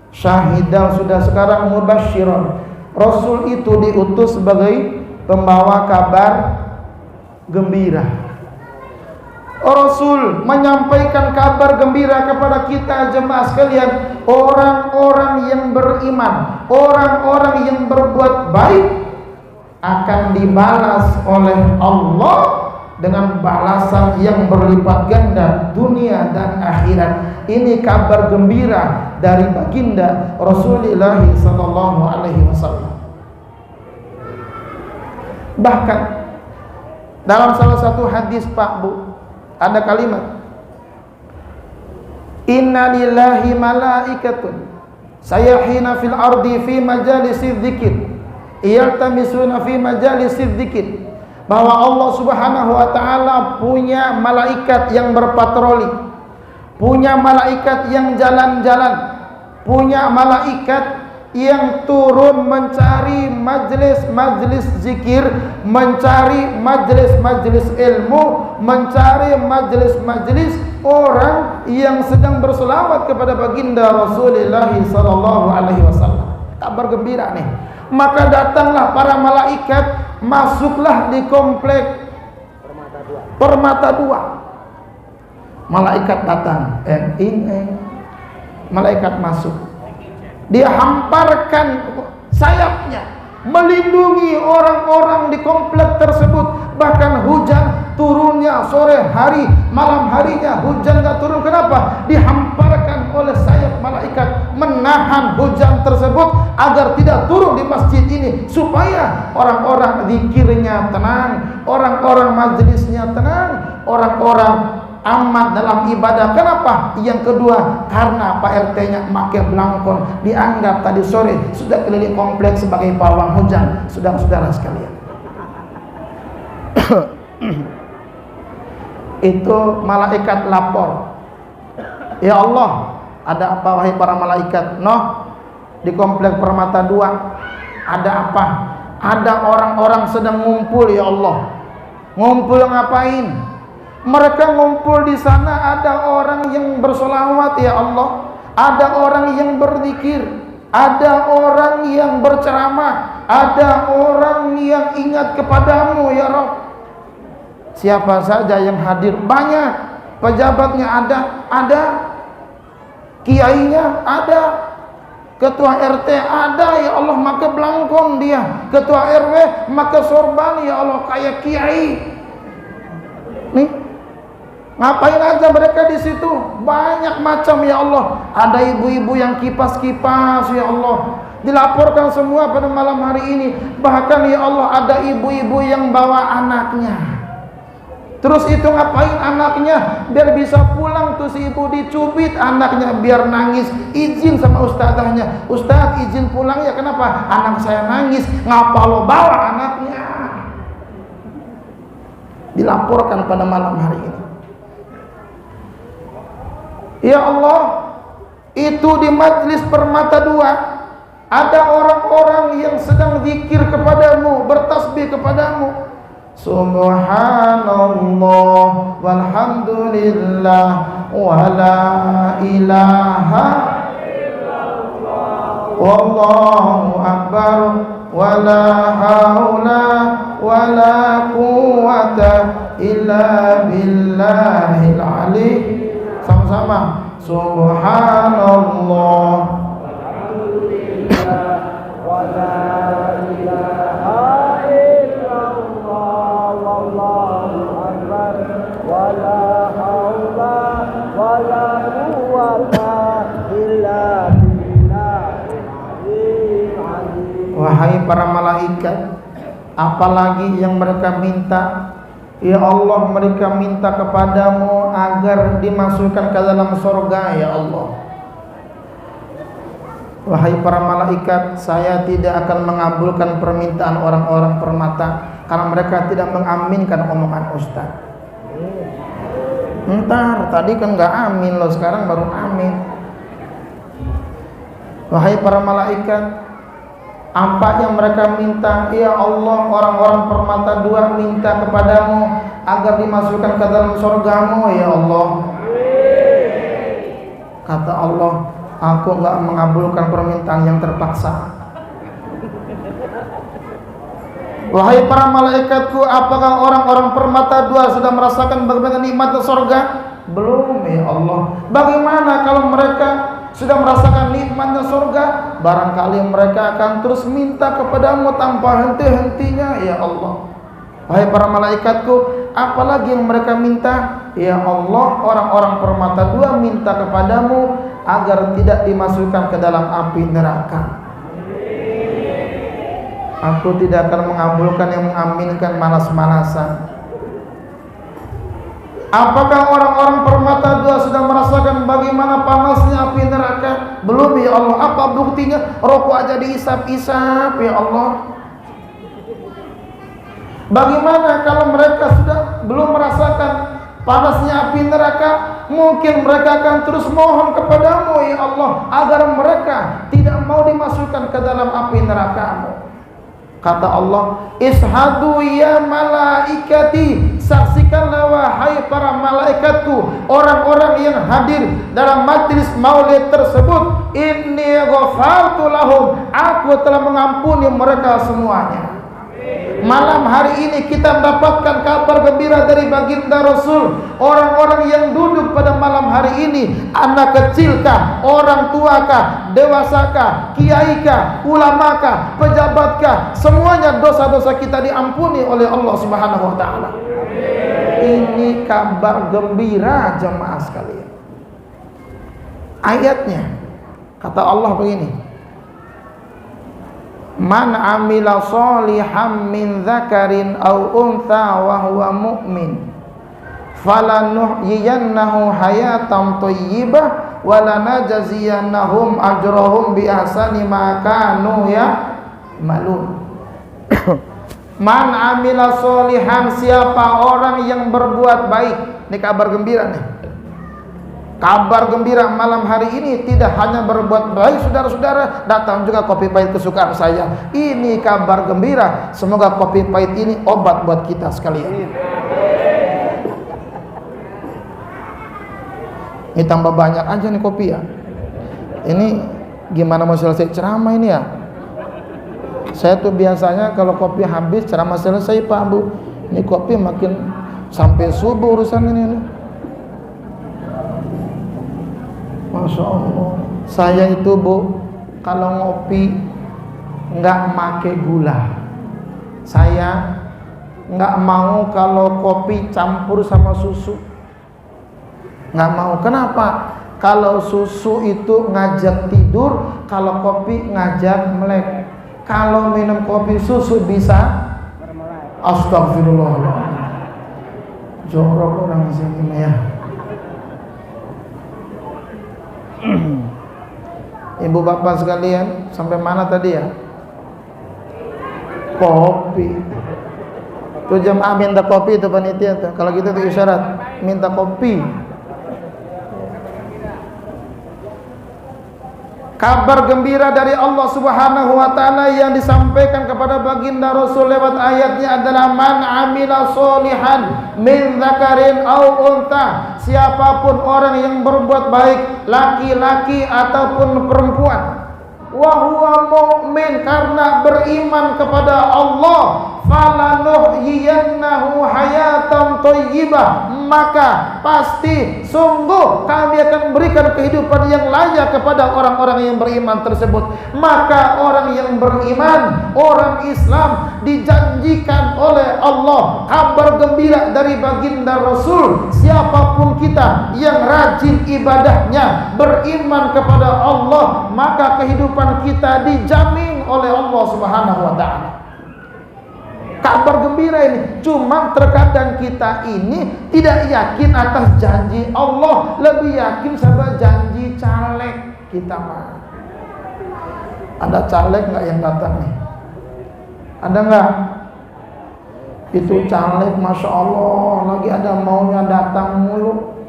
syahidan, sudah. Sekarang mubasyiron, Rasul itu diutus sebagai pembawa kabar gembira. Rasul menyampaikan kabar gembira kepada kita jemaah sekalian. Orang-orang yang beriman, orang-orang yang berbuat baik akan dibalas oleh Allah dengan balasan yang berlipat ganda dunia dan akhirat. Ini kabar gembira dari baginda Rasulullah sallallahu alaihi wasallam. Bahkan dalam salah satu hadis Pak Bu, ada kalimat, inna lillahi malaikatun sayahina fil ardi fi majalisi dzikir yaltamisuna fi majalisi dzikir, bahwa Allah Subhanahu wa taala punya malaikat yang berpatroli. punya malaikat yang jalan-jalan, punya malaikat yang turun mencari majlis-majlis zikir, mencari majlis-majlis ilmu, mencari majlis-majlis orang yang sedang berselawat kepada baginda Rasulullah sallallahu alaihi wasallam. Kabar gembira nih. Maka datanglah para malaikat, masuklah di komplek Permata 2. Malaikat datang, malaikat masuk. Dia hamparkan sayapnya melindungi orang-orang di komplek tersebut. Bahkan hujan turunnya sore hari, malam harinya hujan gak turun. Kenapa? Dihamparkan oleh sayap malaikat menahan hujan tersebut agar tidak turun di masjid ini, supaya orang-orang zikirnya tenang, orang-orang majelisnya tenang, orang-orang amat dalam ibadah. Kenapa? Yang kedua, karena Pak RT-nya pakai belangkon, dianggap tadi sore sudah keliling kompleks sebagai pawang hujan. Saudara-saudara sekalian, itu malaikat lapor, ya Allah, ada apa wahai para malaikat? Di komplek Permata 2 ada apa? Ada orang-orang sedang ngumpul, ya Allah. Ngumpul ngapain? Mereka ngumpul di sana, ada orang yang bersolawat, ya Allah. Ada orang yang berzikir, ada orang yang berceramah, ada orang yang ingat kepadamu, ya Rabb. Siapa saja yang hadir? Banyak. Pejabatnya ada. Kiainya ada. Ketua RT ada, ya Allah, maka belangkon dia. Ketua RW maka sorban, ya Allah, kayak kiai. Nih, ngapain aja mereka di situ? Banyak macam, ya Allah. Ada ibu-ibu yang kipas-kipas, ya Allah. Dilaporkan semua pada malam hari ini. Bahkan, ya Allah, ada ibu-ibu yang bawa anaknya. Terus itu ngapain anaknya? Biar bisa pulang tuh si ibu, dicubit anaknya biar nangis. Izin sama ustazahnya, Ustaz izin pulang ya. Kenapa? Anak saya nangis. Ngapa lo bawa anaknya? Dilaporkan pada malam hari ini. Ya Allah, itu di majlis Permata 2 ada orang-orang yang sedang zikir kepadamu, bertasbih kepadamu. Subhanallah walhamdulillah wa la ilaha illallah wallahu akbar wa la haula wa la quwwata illa billahil ali. Sama-sama. Subhanallah walhamdulillah wa la ilaha illallah wallahu akbar wa la haula wa la quwwata illa billahil ali. Wahai para malaikat, apalagi yang mereka minta? Ya Allah, mereka minta kepadamu agar dimasukkan ke dalam surga, ya Allah. Wahai para malaikat, saya tidak akan mengabulkan permintaan orang-orang Permata karena mereka tidak mengaminkan omongan Ustaz. Entar, tadi kan gak amin loh, sekarang baru amin. Wahai para malaikat, apa yang mereka minta? Ya Allah, orang-orang Permata 2 minta kepadamu agar dimasukkan ke dalam surgamu, ya Allah. Kata Allah, aku enggak mengabulkan permintaan yang terpaksa. Wahai para malaikatku, apakah orang-orang Permata 2 sudah merasakan bagaimana nikmatnya surga? Belum, ya Allah. Bagaimana kalau mereka sudah merasakan nikmatnya surga? Barangkali mereka akan terus minta kepadamu tanpa henti-hentinya, ya Allah. Wahai para malaikatku, apalagi yang mereka minta? Ya Allah, orang-orang Permata 2 minta kepadamu agar tidak dimasukkan ke dalam api neraka. Aku tidak akan mengabulkan yang mengaminkan malas-malasan. Apakah orang-orang Permata 2 sudah merasakan bagaimana panasnya api neraka? Belum, ya Allah. Apa buktinya? Rokok aja diisap-isap, ya Allah. Bagaimana kalau mereka sudah belum merasakan panasnya api neraka? Mungkin mereka akan terus mohon kepadamu ya Allah agar mereka tidak mau dimasukkan ke dalam api neraka-Mu. Kata Allah, ishadu ya malaikati, saksikanlah wahai para malaikatku, orang-orang yang hadir dalam majlis maulid tersebut, inni ghafartu lahum, aku telah mengampuni mereka semuanya. Malam hari ini kita mendapatkan kabar gembira dari baginda Rasul. Orang-orang yang duduk pada malam hari ini, anak kecilkah, orang tuakah, dewasakah, kiaikah, ulamakah, pejabatkah, semuanya dosa-dosa kita diampuni oleh Allah Subhanahu wa taala. Ini kabar gembira jemaah sekalian. Ayatnya kata Allah begini, man amila sholihan min dzakarin aw untha wa huwa mu'min falanuhyiyannahu hayatan thayyibah wa lanajziyannahum ajrahum bi ahsani ma kanu ya'malun. Man amila sholihan, siapa orang yang berbuat baik. Ini kabar gembira nih. Kabar gembira malam hari ini, tidak hanya berbuat baik saudara-saudara, datang juga kopi pahit kesukaan saya. Ini kabar gembira. Semoga kopi pahit ini obat buat kita sekalian. Ini tambah banyak aja nih kopi ya. Ini gimana mau selesai ceramah ini ya? Saya tuh biasanya kalau kopi habis ceramah selesai Pak Bu. Ini kopi makin sampai subuh urusan ini. Masya Allah. Saya itu Bu, kalau ngopi nggak make gula. Saya nggak mau kalau kopi campur sama susu. Nggak mau. Kenapa? Kalau susu itu ngajak tidur, kalau kopi ngajak melek. Kalau minum kopi susu bisa astagfirullahaladzim. Jorok orang sini ya. Ibu bapak sekalian, sampai mana tadi ya? Kopi. Tuh jemaah minta kopi itu panitia tuh. Kalau gitu tuh isyarat minta kopi. Kabar gembira dari Allah Subhanahu wa taala yang disampaikan kepada baginda Rasul lewat ayatnya adalah man amila sholihan min dzakarin aw untha. Siapapun orang yang berbuat baik, laki-laki ataupun perempuan, wa huwa mu'min, karena beriman kepada Allah, falanuhyiyannahu hayatan thayyibah, maka pasti sungguh kami akan berikan kehidupan yang layak kepada orang-orang yang beriman tersebut. Maka orang yang beriman, orang Islam, dijanjikan oleh Allah kabar gembira dari baginda Rasul, siapapun kita yang rajin ibadahnya, beriman kepada Allah, maka kehidupan kita dijamin oleh Allah Subhanahu wa taala. Kabar gembira ini. Cuma terkadang kita ini tidak yakin atas janji Allah, lebih yakin sama janji caleg kita mah. Ada caleg nggak yang datang nih? Ada nggak? Itu caleg, masya Allah, lagi ada maunya datang mulu.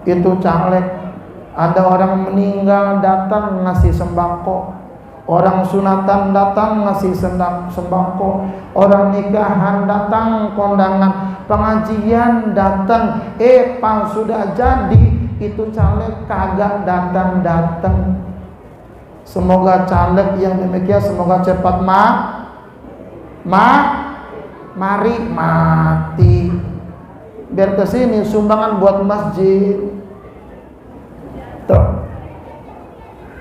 Itu caleg. Ada orang meninggal datang ngasih sembako. Orang sunatan datang ngasih sembako, orang nikahan datang kondangan, pengajian datang, pas sudah jadi itu caleg kagak datang. Semoga caleg yang demikian semoga cepat mari mati, biar kesini sumbangan buat masjid. Tuh.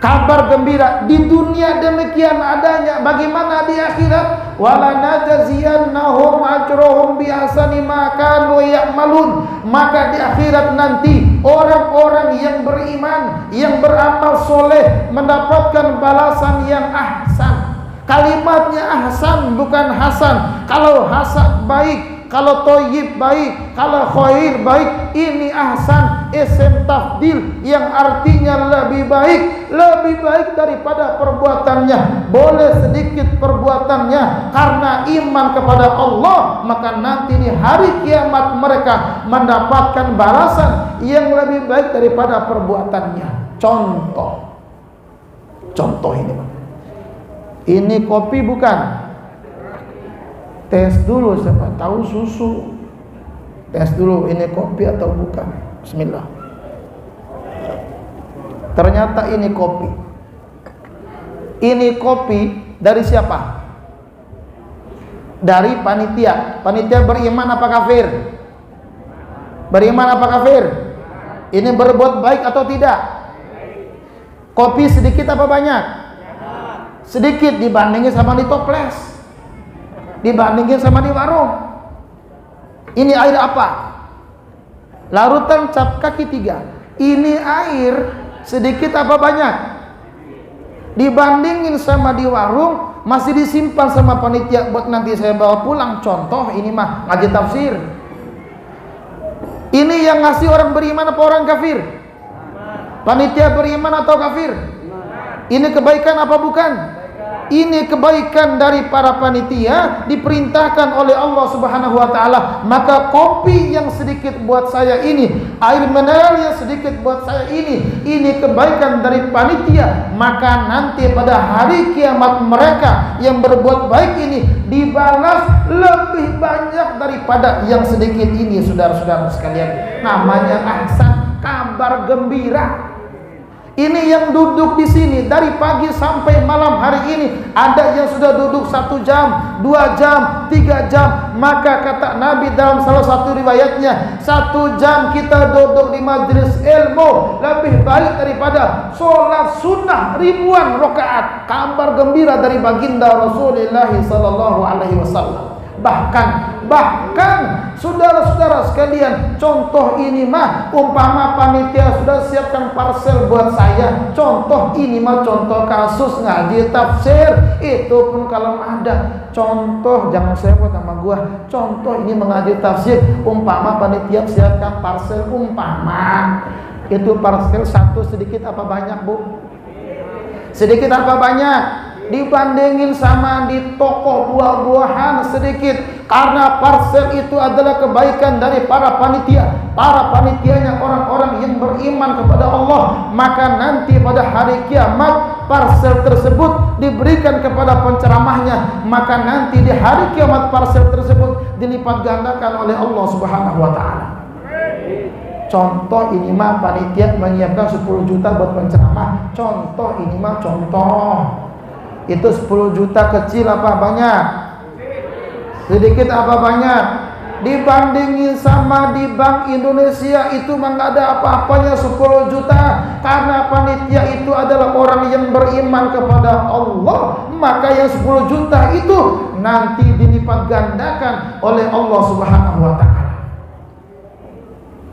Kabar gembira di dunia demikian adanya, bagaimana di akhirat? Wala najziyannahum ajrahum bi ahsani ma kanu ya'malun. Maka di akhirat nanti orang-orang yang beriman, yang beramal soleh mendapatkan balasan yang ahsan. Kalimatnya ahsan bukan hasan. Kalau hasan baik, kalau thayyib baik, kalau khair baik, ini ahsan. isim tafdil yang artinya lebih baik daripada perbuatannya. Boleh sedikit perbuatannya, karena iman kepada Allah, maka nanti di hari kiamat mereka mendapatkan balasan yang lebih baik daripada perbuatannya. Contoh ini kopi bukan? Tes dulu, siapa tahu susu. Tes dulu ini kopi atau bukan. Bismillah. Ternyata ini kopi. Ini kopi dari siapa? Dari panitia. Panitia beriman apa kafir? Beriman apa kafir? Ini berbuat baik atau tidak? Kopi sedikit apa banyak? Sedikit dibandingin sama di toples, dibandingin sama di warung. Ini air apa? Larutan cap kaki 3. Ini air sedikit apa banyak? Dibandingin sama di warung, masih disimpan sama panitia buat nanti saya bawa pulang. Contoh ini mah ngaji tafsir. Ini yang ngasih orang beriman apa orang kafir? Panitia beriman atau kafir? Ini kebaikan apa bukan? Ini kebaikan dari para panitia, diperintahkan oleh Allah Subhanahu wa taala. Maka kopi yang sedikit buat saya ini, air mineral yang sedikit buat saya ini kebaikan dari panitia. Maka nanti pada hari kiamat mereka yang berbuat baik ini dibalas lebih banyak daripada yang sedikit ini. Saudara-saudara sekalian, namanya ihsan, kabar gembira. Ini yang duduk di sini dari pagi sampai malam hari ini, ada yang sudah duduk 1 jam, 2 jam, 3 jam. Maka kata Nabi dalam salah satu riwayatnya, 1 jam kita duduk di majelis ilmu lebih baik daripada sholat sunnah ribuan rakaat. Kabar gembira dari baginda Rasulullah sallallahu alaihi wasallam. Bahkan saudara-saudara sekalian, contoh ini mah umpama panitia sudah siapkan parcel buat saya. Contoh ini mah contoh kasus ngaji tafsir. Itu pun kalau ada contoh, jangan saya buat sama gua. Contoh ini mengaji tafsir, umpama panitia siapkan parcel, umpama itu parcel 1 sedikit apa banyak, Bu? Sedikit apa banyak? Dibandingin sama di toko buah-buahan sedikit. Karena parcel itu adalah kebaikan dari para panitia. Para panitianya orang-orang yang beriman kepada Allah. Maka nanti pada hari kiamat parcel tersebut diberikan kepada penceramahnya. Maka nanti di hari kiamat parcel tersebut dilipat gandakan oleh Allah Subhanahu wa taala. Contoh ini mah panitia menyiapkan 10 juta buat penceramah. Contoh ini mah contoh. Itu 10 juta kecil apa banyak? Sedikit apa banyak? Dibandingin sama di Bank Indonesia itu mah nggak ada apa-apanya 10 juta. Karena panitia itu adalah orang yang beriman kepada Allah. Maka yang 10 juta itu nanti dilipat gandakan oleh Allah Subhanahu wa taala.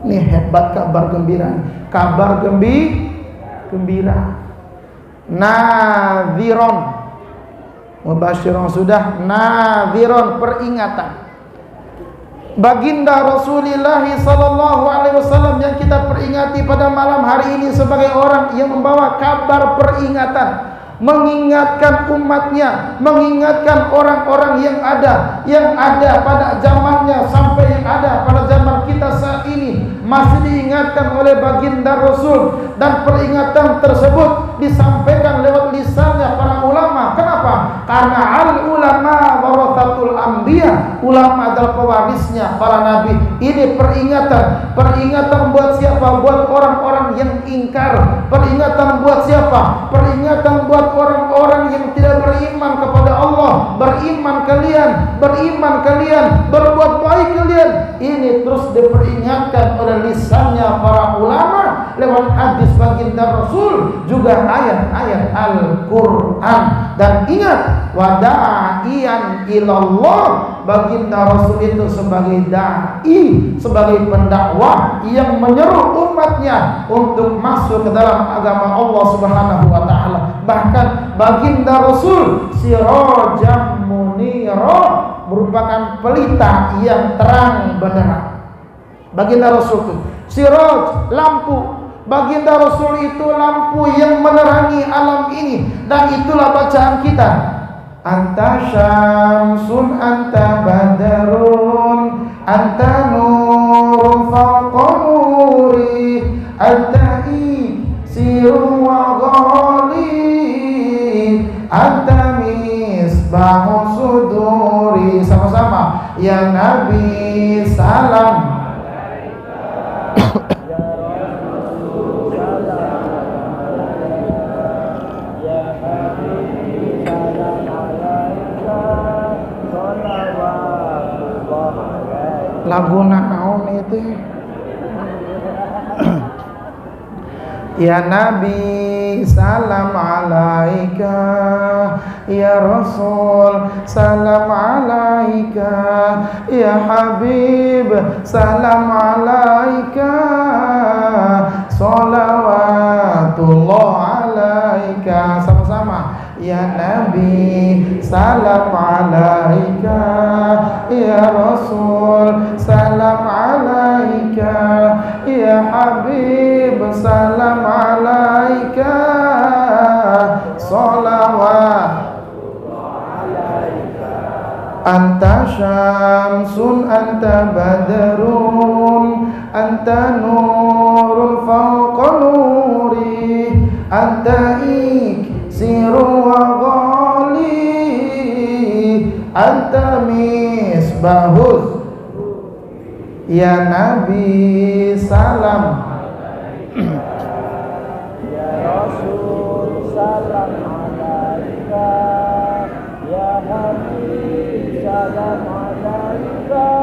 Ini hebat kabar gembira. Kabar gembira. Nadhiron, mubasyiron sudah, nadhiron peringatan. Baginda Rasulullah sallallahu alaihi wasallam yang kita peringati pada malam hari ini sebagai orang yang membawa kabar peringatan, mengingatkan umatnya, mengingatkan orang-orang yang ada pada zamannya sampai yang ada pada zaman kita saat ini, masih diingatkan oleh baginda Rasul. Dan peringatan tersebut disampaikan lewat lisannya para ulama. Kenapa? Karena al-ulama warathatul anbiya, ulama adalah pewarisnya para nabi. Ini peringatan buat siapa? Buat orang-orang yang ingkar. Peringatan buat siapa? Peringatan buat orang-orang yang tidak beriman kepada Allah. Beriman kalian, berbuat baik kalian. Ini terus diperingatkan oleh lisannya para ulama lewat hadis baginda Rasul, juga ayat-ayat Al-Quran. Dan ingat, wada'iyan ilallah, baginda Rasul itu sebagai da'i, sebagai pendakwah yang menyeru umatnya untuk masuk ke dalam agama Allah Subhanahu wa taala. Bahkan baginda Rasul sirajam munira, merupakan pelita yang terang benderang. Baginda Rasul itu siraj, lampu. Baginda Rasul itu lampu yang menerangi alam ini. Dan itulah bacaan kita. Anta syamsun, anta badarun, anta nurun fawqa nuri, anta iksirun wa ghali, anta misbahu suduri. Sama-sama. Ya Nabi salam. Lagu naon itu? Ya Nabi salam alaika, ya Rasul salam alaika, ya Habib salam alaika, salawatullah alaika. Sama-sama. Ya Nabi salam alaika, ya Rasul salam alaika, ya Habib salam alaika, salawat. Anta syamsun, anta badarun, anta nurun fawqa nuri, anta iksirun wa ghali, anta misbahus. Ya Nabi salam. Ya Rasul salam alaika, ya Habib salam alaika,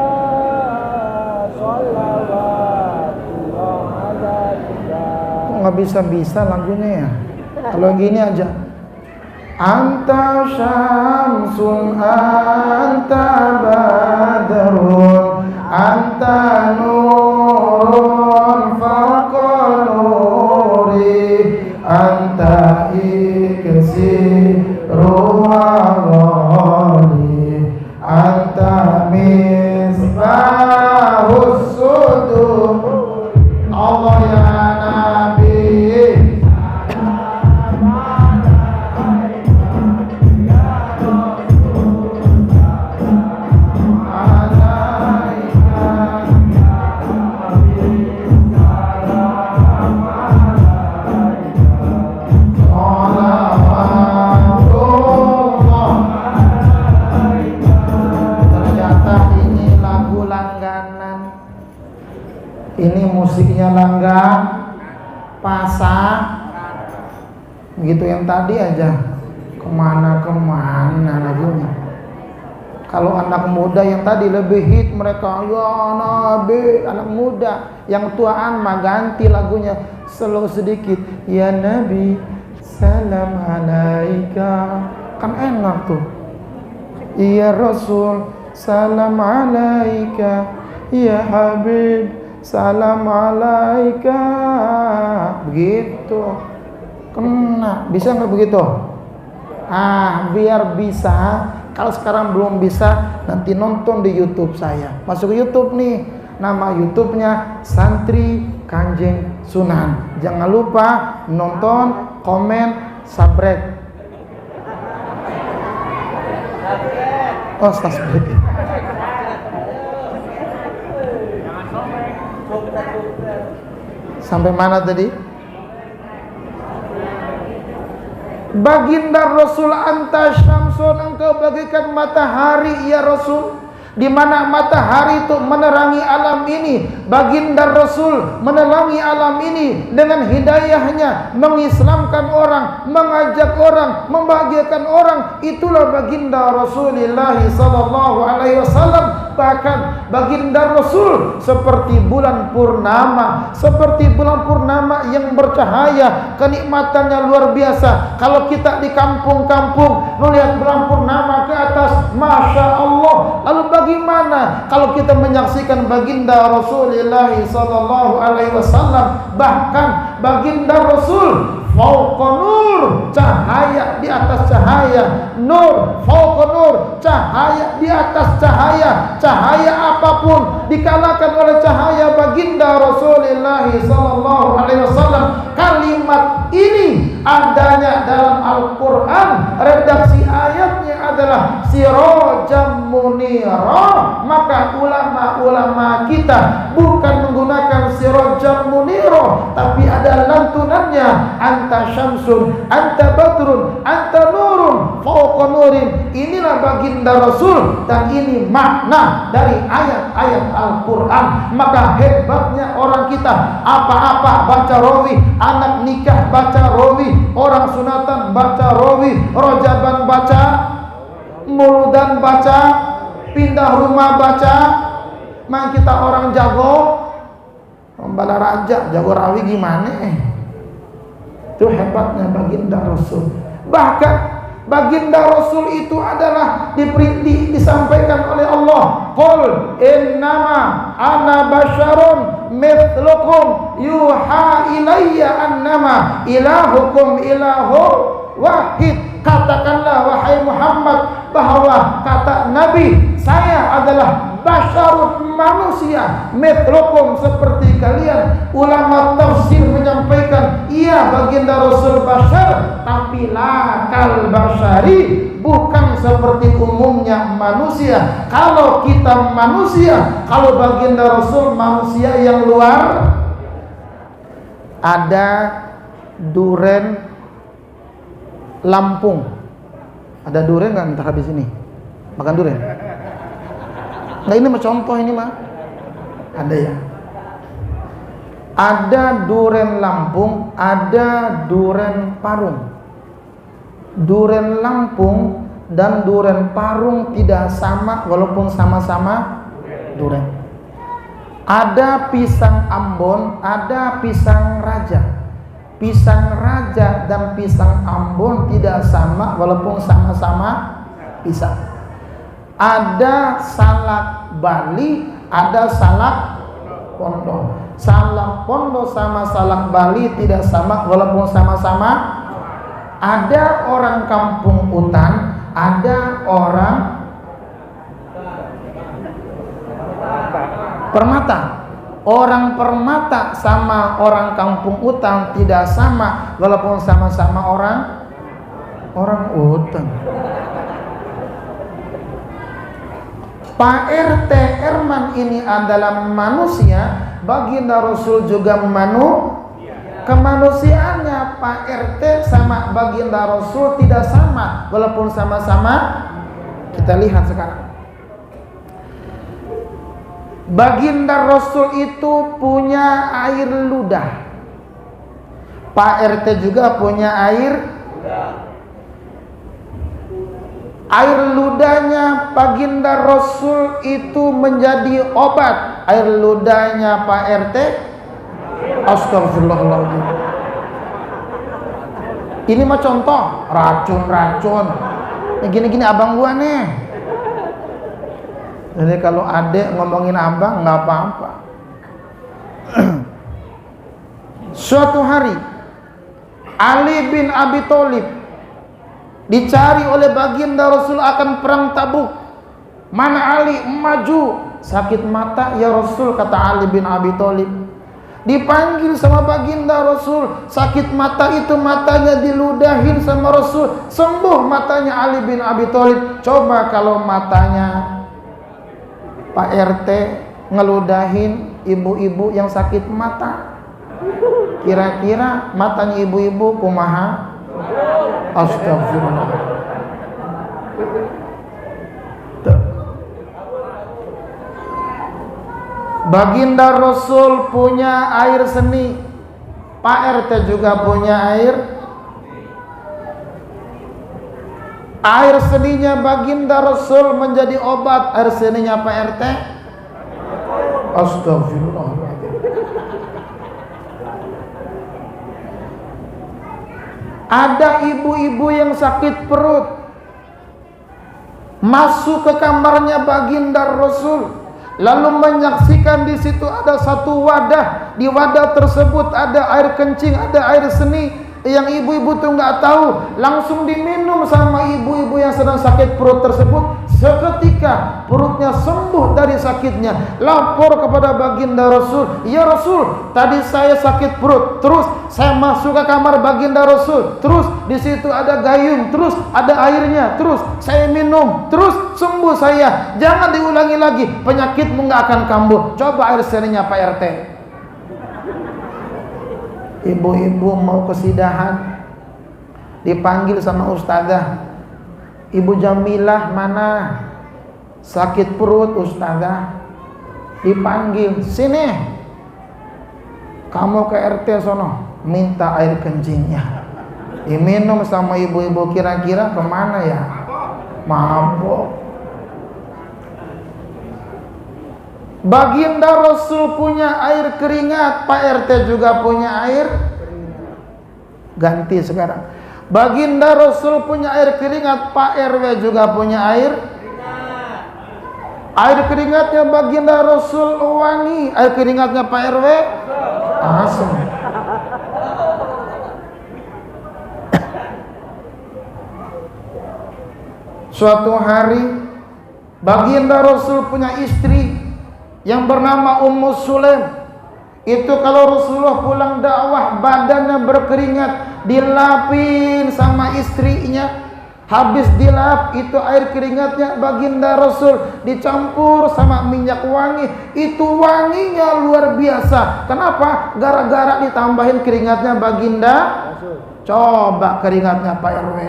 salawatullah alaika. Kok nggak bisa-bisa lagunya ya? Kalau gini aja. Anta syamsun, anta badrun, anta nurun fawqa nuri, anta iksirun wa ghali, anta misbahus sudur. Allah ya Nabi. Ini musiknya langgang, pasang, gitu yang tadi aja kemana-kemana lagunya. Kalau anak muda yang tadi lebih hit mereka, ya Nabi, anak muda. Yang tuaan mah ganti lagunya, slow sedikit. Ya Nabi, salam alaika. Kan enak tuh. Ya Rasul, salam alaika. Ya Habib, salam alaika. Begitu. Kena. Bisa nggak begitu? Biar bisa. Kalau sekarang belum bisa, nanti nonton di YouTube saya. Masuk ke YouTube nih. Nama YouTube-nya Santri Kanjeng Sunan. Jangan lupa nonton, komen, subscribe. Oh, subscribe. Sampai mana tadi? Baginda Rasul, anta syamsun, engkau bagaikan matahari ya Rasul. Di mana matahari itu menerangi alam ini. Baginda Rasul menerangi alam ini dengan hidayahnya, mengislamkan orang, mengajak orang, membahagiakan orang. Itulah baginda Rasulullah sallallahu alaihi wasallam. Bahkan baginda Rasul seperti bulan purnama, seperti bulan purnama yang bercahaya, kenikmatannya luar biasa. Kalau kita di kampung-kampung melihat bulan purnama ke atas, masya Allah. Lalu bagaimana kalau kita menyaksikan baginda Rasulullah sallallahu alaihi wasallam? Bahkan baginda Rasul fauqa nur, cahaya di atas cahaya, nur fauqa nur, cahaya di atas cahaya. Cahaya apapun dikalahkan oleh cahaya baginda Rasulullah sallallahu alaihi wasallam. Kalimat ini adanya dalam Al-Qur'an, redaksi ayatnya adalah sirajam munira, maka ulama-ulama kita bukan menggunakan sirajam munira, tapi ada lantunannya, anta syamsun, anta badrun, anta nurun fauqa nurin. Inilah baginda Rasul dan ini makna dari ayat-ayat Al-Qur'an. Maka hebatnya orang kita, apa-apa baca rawi, anak nikah baca rawi, orang sunatan baca rawi, rojaban baca, muludan baca, pindah rumah baca. Mang kita orang jago Pembala raja, jago rawi gimana? Itu hebatnya baginda Rasul. Bahkan baginda Rasul itu adalah disampaikan oleh Allah, qul innama ana basyarun mithlukum yuha ilayya annama ilahukum ilahu wahid. Katakanlah wahai Muhammad bahwa kata Nabi, saya adalah basyarun, manusia, mithlukum, seperti kalian. Ulama tafsir menyampaikan, iya baginda Rasul basyar, tapi lakal basyari, bukan seperti umumnya manusia. Kalau kita manusia, kalau baginda Rasul manusia yang luar. Ada duren Lampung. Ada duren nggak? Entah habis ini makan duren. Nah ini mah contoh, ini mah ada ya. Ada duren Lampung, ada duren Parung. Duren Lampung dan duren Parung tidak sama walaupun sama-sama duren. Ada pisang Ambon, ada pisang Raja. Pisang Raja dan pisang Ambon tidak sama walaupun sama-sama pisang. Ada salak Bali, ada salak Pondok. Salak Pondok sama salak Bali tidak sama walaupun sama-sama. Ada orang kampung hutan, ada orang Permata. Orang Permata sama orang kampung hutan tidak sama walaupun sama-sama orang hutan. Pak RT Erman ini adalah manusia, baginda Rasul juga kemanusiaannya Pak RT sama baginda Rasul tidak sama walaupun sama-sama. Kita lihat sekarang. Baginda Rasul itu punya air ludah. Pak RT juga punya air. Air ludahnya baginda Rasul itu menjadi obat. Air ludahnya Pak RT, astagfirullahaladzim. Ini mah contoh racun-racun. Gini-gini abang gua nih. Jadi kalau adek ngomongin abang nggak apa-apa. Suatu hari Ali bin Abi Thalib dicari oleh baginda Rasul akan perang Tabuk. Mana Ali? Maju. Sakit mata ya Rasul, kata Ali bin Abi Thalib. Dipanggil sama baginda Rasul, sakit mata itu, matanya diludahin sama Rasul, sembuh matanya Ali bin Abi Thalib. Coba kalau matanya Pak RT ngeludahin ibu-ibu yang sakit mata, kira-kira matanya ibu-ibu kumaha? Astagfirullah. Baginda Rasul punya air seni, Pak RT juga punya air. Air seninya baginda Rasul menjadi obat. Air seninya Pak RT, astagfirullah. Ada ibu-ibu yang sakit perut, masuk ke kamarnya baginda Rasul, lalu menyaksikan di situ ada satu wadah. Di wadah tersebut ada air kencing, ada air seni. Yang ibu-ibu tuh nggak tahu, langsung diminum sama ibu-ibu yang sedang sakit perut tersebut. Seketika perutnya sembuh dari sakitnya, lapor kepada baginda Rasul, "Ya Rasul, tadi saya sakit perut, terus saya masuk ke kamar baginda Rasul, terus di situ ada gayung, terus ada airnya, terus saya minum, terus sembuh saya. Jangan diulangi lagi, penyakitmu nggak akan kambuh. Coba air seninya Pak RT." Ibu-ibu mau kesidahan, dipanggil sama ustazah, "Ibu Jamilah mana? Sakit perut ustazah." Dipanggil, "Sini, kamu ke RT sono, minta air kencingnya, diminum sama ibu-ibu." Kira-kira kemana ya? Mabok. Baginda Rasul punya air keringat, Pak RT juga punya air. Ganti sekarang. Baginda Rasul punya air keringat, Pak RW juga punya air. Air keringatnya baginda Rasul wangi, air keringatnya Pak RW asam. Suatu hari baginda Rasul punya istri yang bernama Ummu Sulaim. Itu kalau Rasulullah pulang dakwah badannya berkeringat, dilapin sama istrinya. Habis dilap itu air keringatnya baginda Rasul dicampur sama minyak wangi. Itu wanginya luar biasa. Kenapa? Gara-gara ditambahin keringatnya baginda Rasul. Coba keringatnya Pak RW.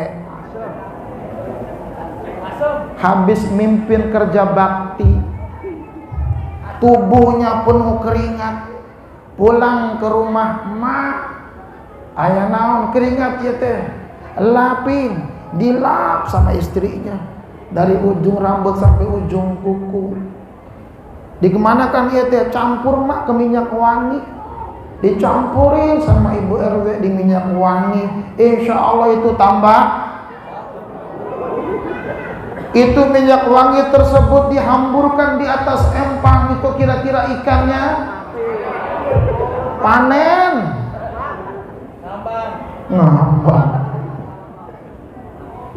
Habis mimpin kerja bakti, tubuhnya penuh keringat. Pulang ke rumah, "Mak, aya naon keringat ya teh?" Lapin, dilap sama istrinya dari ujung rambut sampai ujung kuku. Dikemanakan ya teh? "Campur mak ke minyak wangi." Dicampurin sama ibu RW di minyak wangi. Insya Allah itu tambah. Itu minyak wangi tersebut dihamburkan di atas empang. Itu kira-kira ikannya panen, ngambang.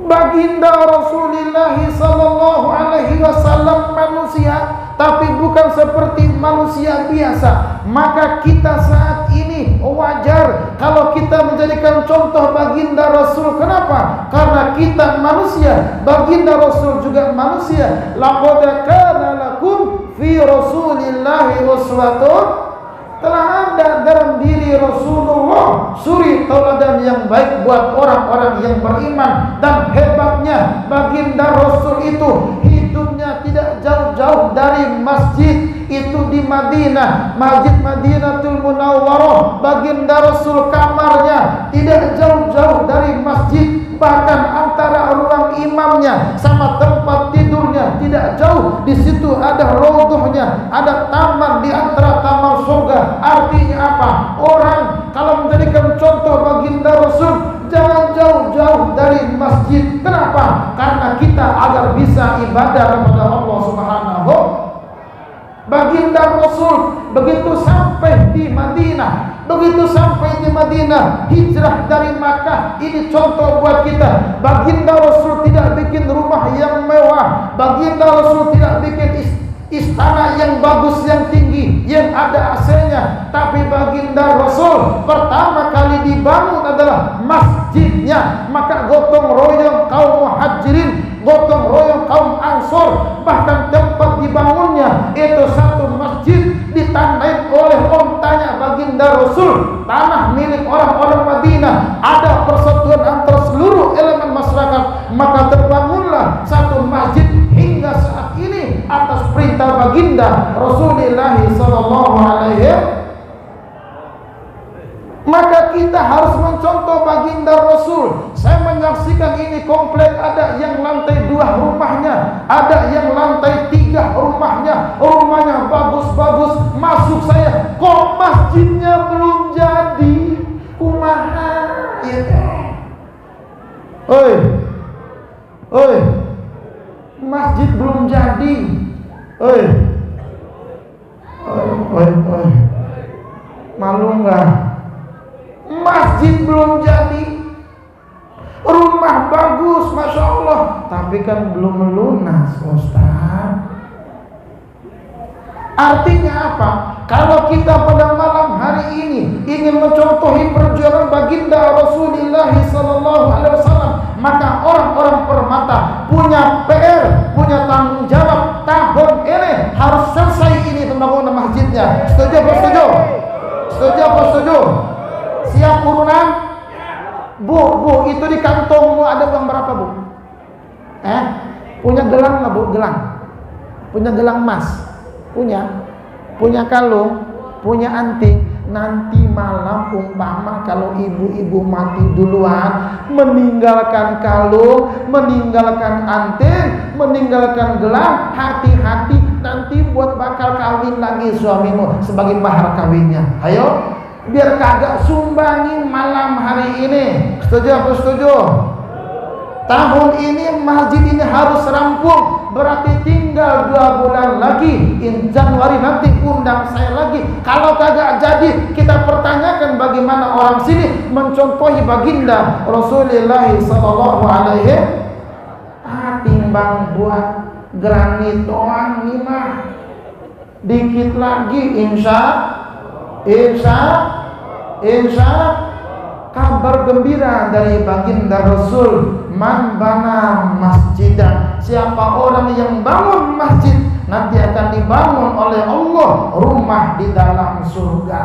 Baginda Rasulullah sallallahu alaihi wasallam manusia, tapi bukan seperti manusia biasa. Maka kita saat ini wajar kalau kita menjadikan contoh baginda Rasul. Kenapa? Karena kita manusia, baginda Rasul juga manusia. Laqad kana lakum fi Rasulillahi uswatun, telah ada dalam diri Rasulullah suri tauladan yang baik buat orang-orang yang beriman. Dan hebatnya baginda Rasul itu hidupnya tidak jauh-jauh dari masjid. Itu di Madinah, Masjid Madinatul Munawwarah. Baginda Rasul kamarnya tidak jauh-jauh dari masjid. Bahkan antara ruang imamnya sama tempat tidurnya tidak jauh. Di situ ada raudhahnya, ada taman di antara taman surga. Artinya apa? Orang kalau menjadikan contoh baginda Rasul, jangan jauh-jauh dari masjid. Kenapa? Karena kita agar bisa ibadah kepada Allah Subhanahu. Baginda Rasul begitu sampai di Madinah, hijrah dari Makkah. Ini contoh buat kita. Baginda Rasul tidak bikin rumah yang mewah. Baginda Rasul tidak bikin istana yang bagus, yang tinggi, yang ada AC-nya. Tapi baginda Rasul pertama kali dibangun adalah masjidnya. Maka gotong royong kaum muhajirin, gotong royong kaum ansor, bahkan tempat dibangunnya itu satu masjid ditandai oleh ontanya baginda Rasul. Tanah milik orang-orang Madinah, ada persatuan antara seluruh elemen masyarakat. Maka terbangunlah satu masjid hingga saat ini atas perintah baginda Rasulullah sallallahu alaihi wasallam. Maka kita harus mencontoh baginda Rasul. Saya menyaksikan ini komplek, ada yang lantai 2 rumahnya, ada yang lantai 3 rumahnya. Rumahnya bagus-bagus. Masuk saya, kok masjidnya belum jadi? Kumaha ya teh? Oi, masjid belum jadi. Oi. Malu enggak? Masjid belum jadi, rumah bagus, masya Allah, tapi tapi kan belum lunas, Ustaz. Artinya apa? Kalau kita pada malam hari ini ingin mencontohi perjuangan baginda Rasulullah SAW, maka orang-orang permata punya PR, punya tanggung jawab. Tahun ini harus selesai ini pembangunan masjidnya. Setuju apa setuju? Setuju apa setuju? Siap urunan? Bu, itu di kantongmu ada uang berapa, Bu? Punya gelang nggak, Bu? Gelang? Punya gelang emas? Punya kalung, punya anting. Nanti malam umpama kalau ibu-ibu mati duluan, meninggalkan kalung, meninggalkan anting, meninggalkan gelang, hati-hati nanti buat bakal kawin lagi suamimu sebagai mahar kawinnya. Ayo, biar kagak sumbangin malam hari ini. Setuju apa setuju? Tahun ini masjid ini harus rampung, berarti tinggal 2 bulan lagi. Januari nanti undang saya lagi. Kalau kagak jadi, kita pertanyakan bagaimana orang sini mencontohi baginda Rasulullah SAW. Timbang buat granit doang nih mah, dikit lagi insya kabar gembira dari baginda Rasul, man bana masjidan, siapa orang yang bangun masjid nanti akan dibangun oleh Allah rumah di dalam surga.